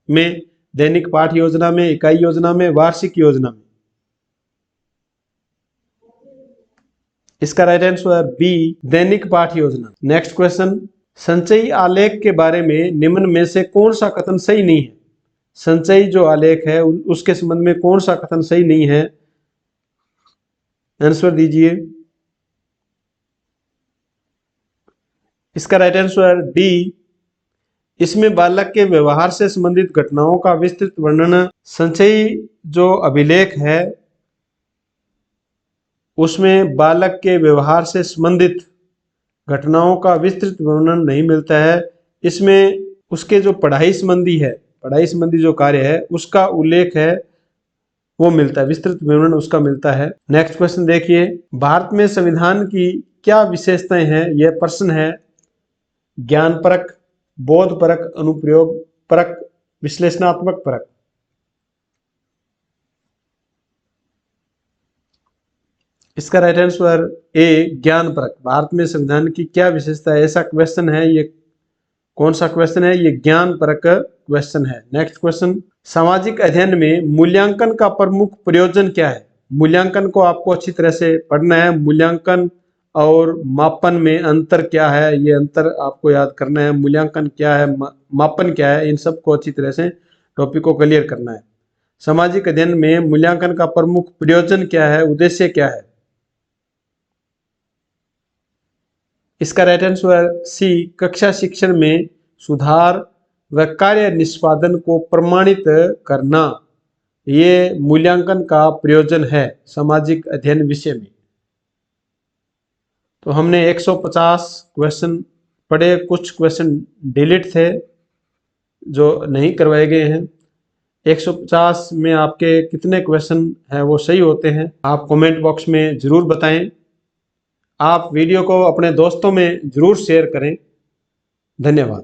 में, दैनिक पाठ योजना में, इकाई योजना में, वार्षिक योजना में। इसका राइट आंसर बी, दैनिक पाठ योजना। नेक्स्ट क्वेश्चन, संचयी आलेख के बारे में निम्न में से कौन सा कथन सही नहीं है? संचयी जो आलेख है उसके संबंध में कौन सा कथन सही नहीं है? आंसर दीजिए। इसका राइट आंसर डी, इसमें बालक के व्यवहार से संबंधित घटनाओं का विस्तृत वर्णन, संचयी जो अभिलेख है उसमें बालक के व्यवहार से संबंधित घटनाओं का विस्तृत वर्णन नहीं मिलता है। इसमें उसके जो पढ़ाई संबंधी है, पढ़ाई संबंधी जो कार्य है उसका उल्लेख है वो मिलता है, विस्तृत विवरण उसका मिलता है। नेक्स्ट क्वेश्चन देखिए, भारत में संविधान की क्या विशेषताएं हैं? यह प्रश्न है। ज्ञान परक, बोध परक, अनुप्रयोग परक, विश्लेषणात्मक परक। इसका राइट आंसर ए, ज्ञान परक। भारत में संविधान की क्या विशेषता है, ऐसा क्वेश्चन है। ये कौन सा क्वेश्चन है? ये ज्ञान परक क्वेश्चन है। नेक्स्ट क्वेश्चन, सामाजिक अध्ययन में मूल्यांकन का प्रमुख प्रयोजन क्या है? मूल्यांकन को आपको अच्छी तरह से पढ़ना है। मूल्यांकन और मापन में अंतर क्या है, ये अंतर आपको याद करना है। मूल्यांकन क्या है, मापन क्या है, इन सबको अच्छी तरह से टॉपिक को क्लियर करना है। सामाजिक अध्ययन में मूल्यांकन का प्रमुख प्रयोजन क्या है, उद्देश्य क्या है? इसका राइट आंसर सी, कक्षा शिक्षण में सुधार व कार्य निष्पादन को प्रमाणित करना, ये मूल्यांकन का प्रयोजन है सामाजिक अध्ययन विषय में। तो हमने 150 क्वेश्चन पढ़े, कुछ क्वेश्चन डिलीट थे जो नहीं करवाए गए हैं। 150 में आपके कितने क्वेश्चन हैं वो सही होते हैं, आप कमेंट बॉक्स में ज़रूर बताएं। आप वीडियो को अपने दोस्तों में ज़रूर शेयर करें। धन्यवाद।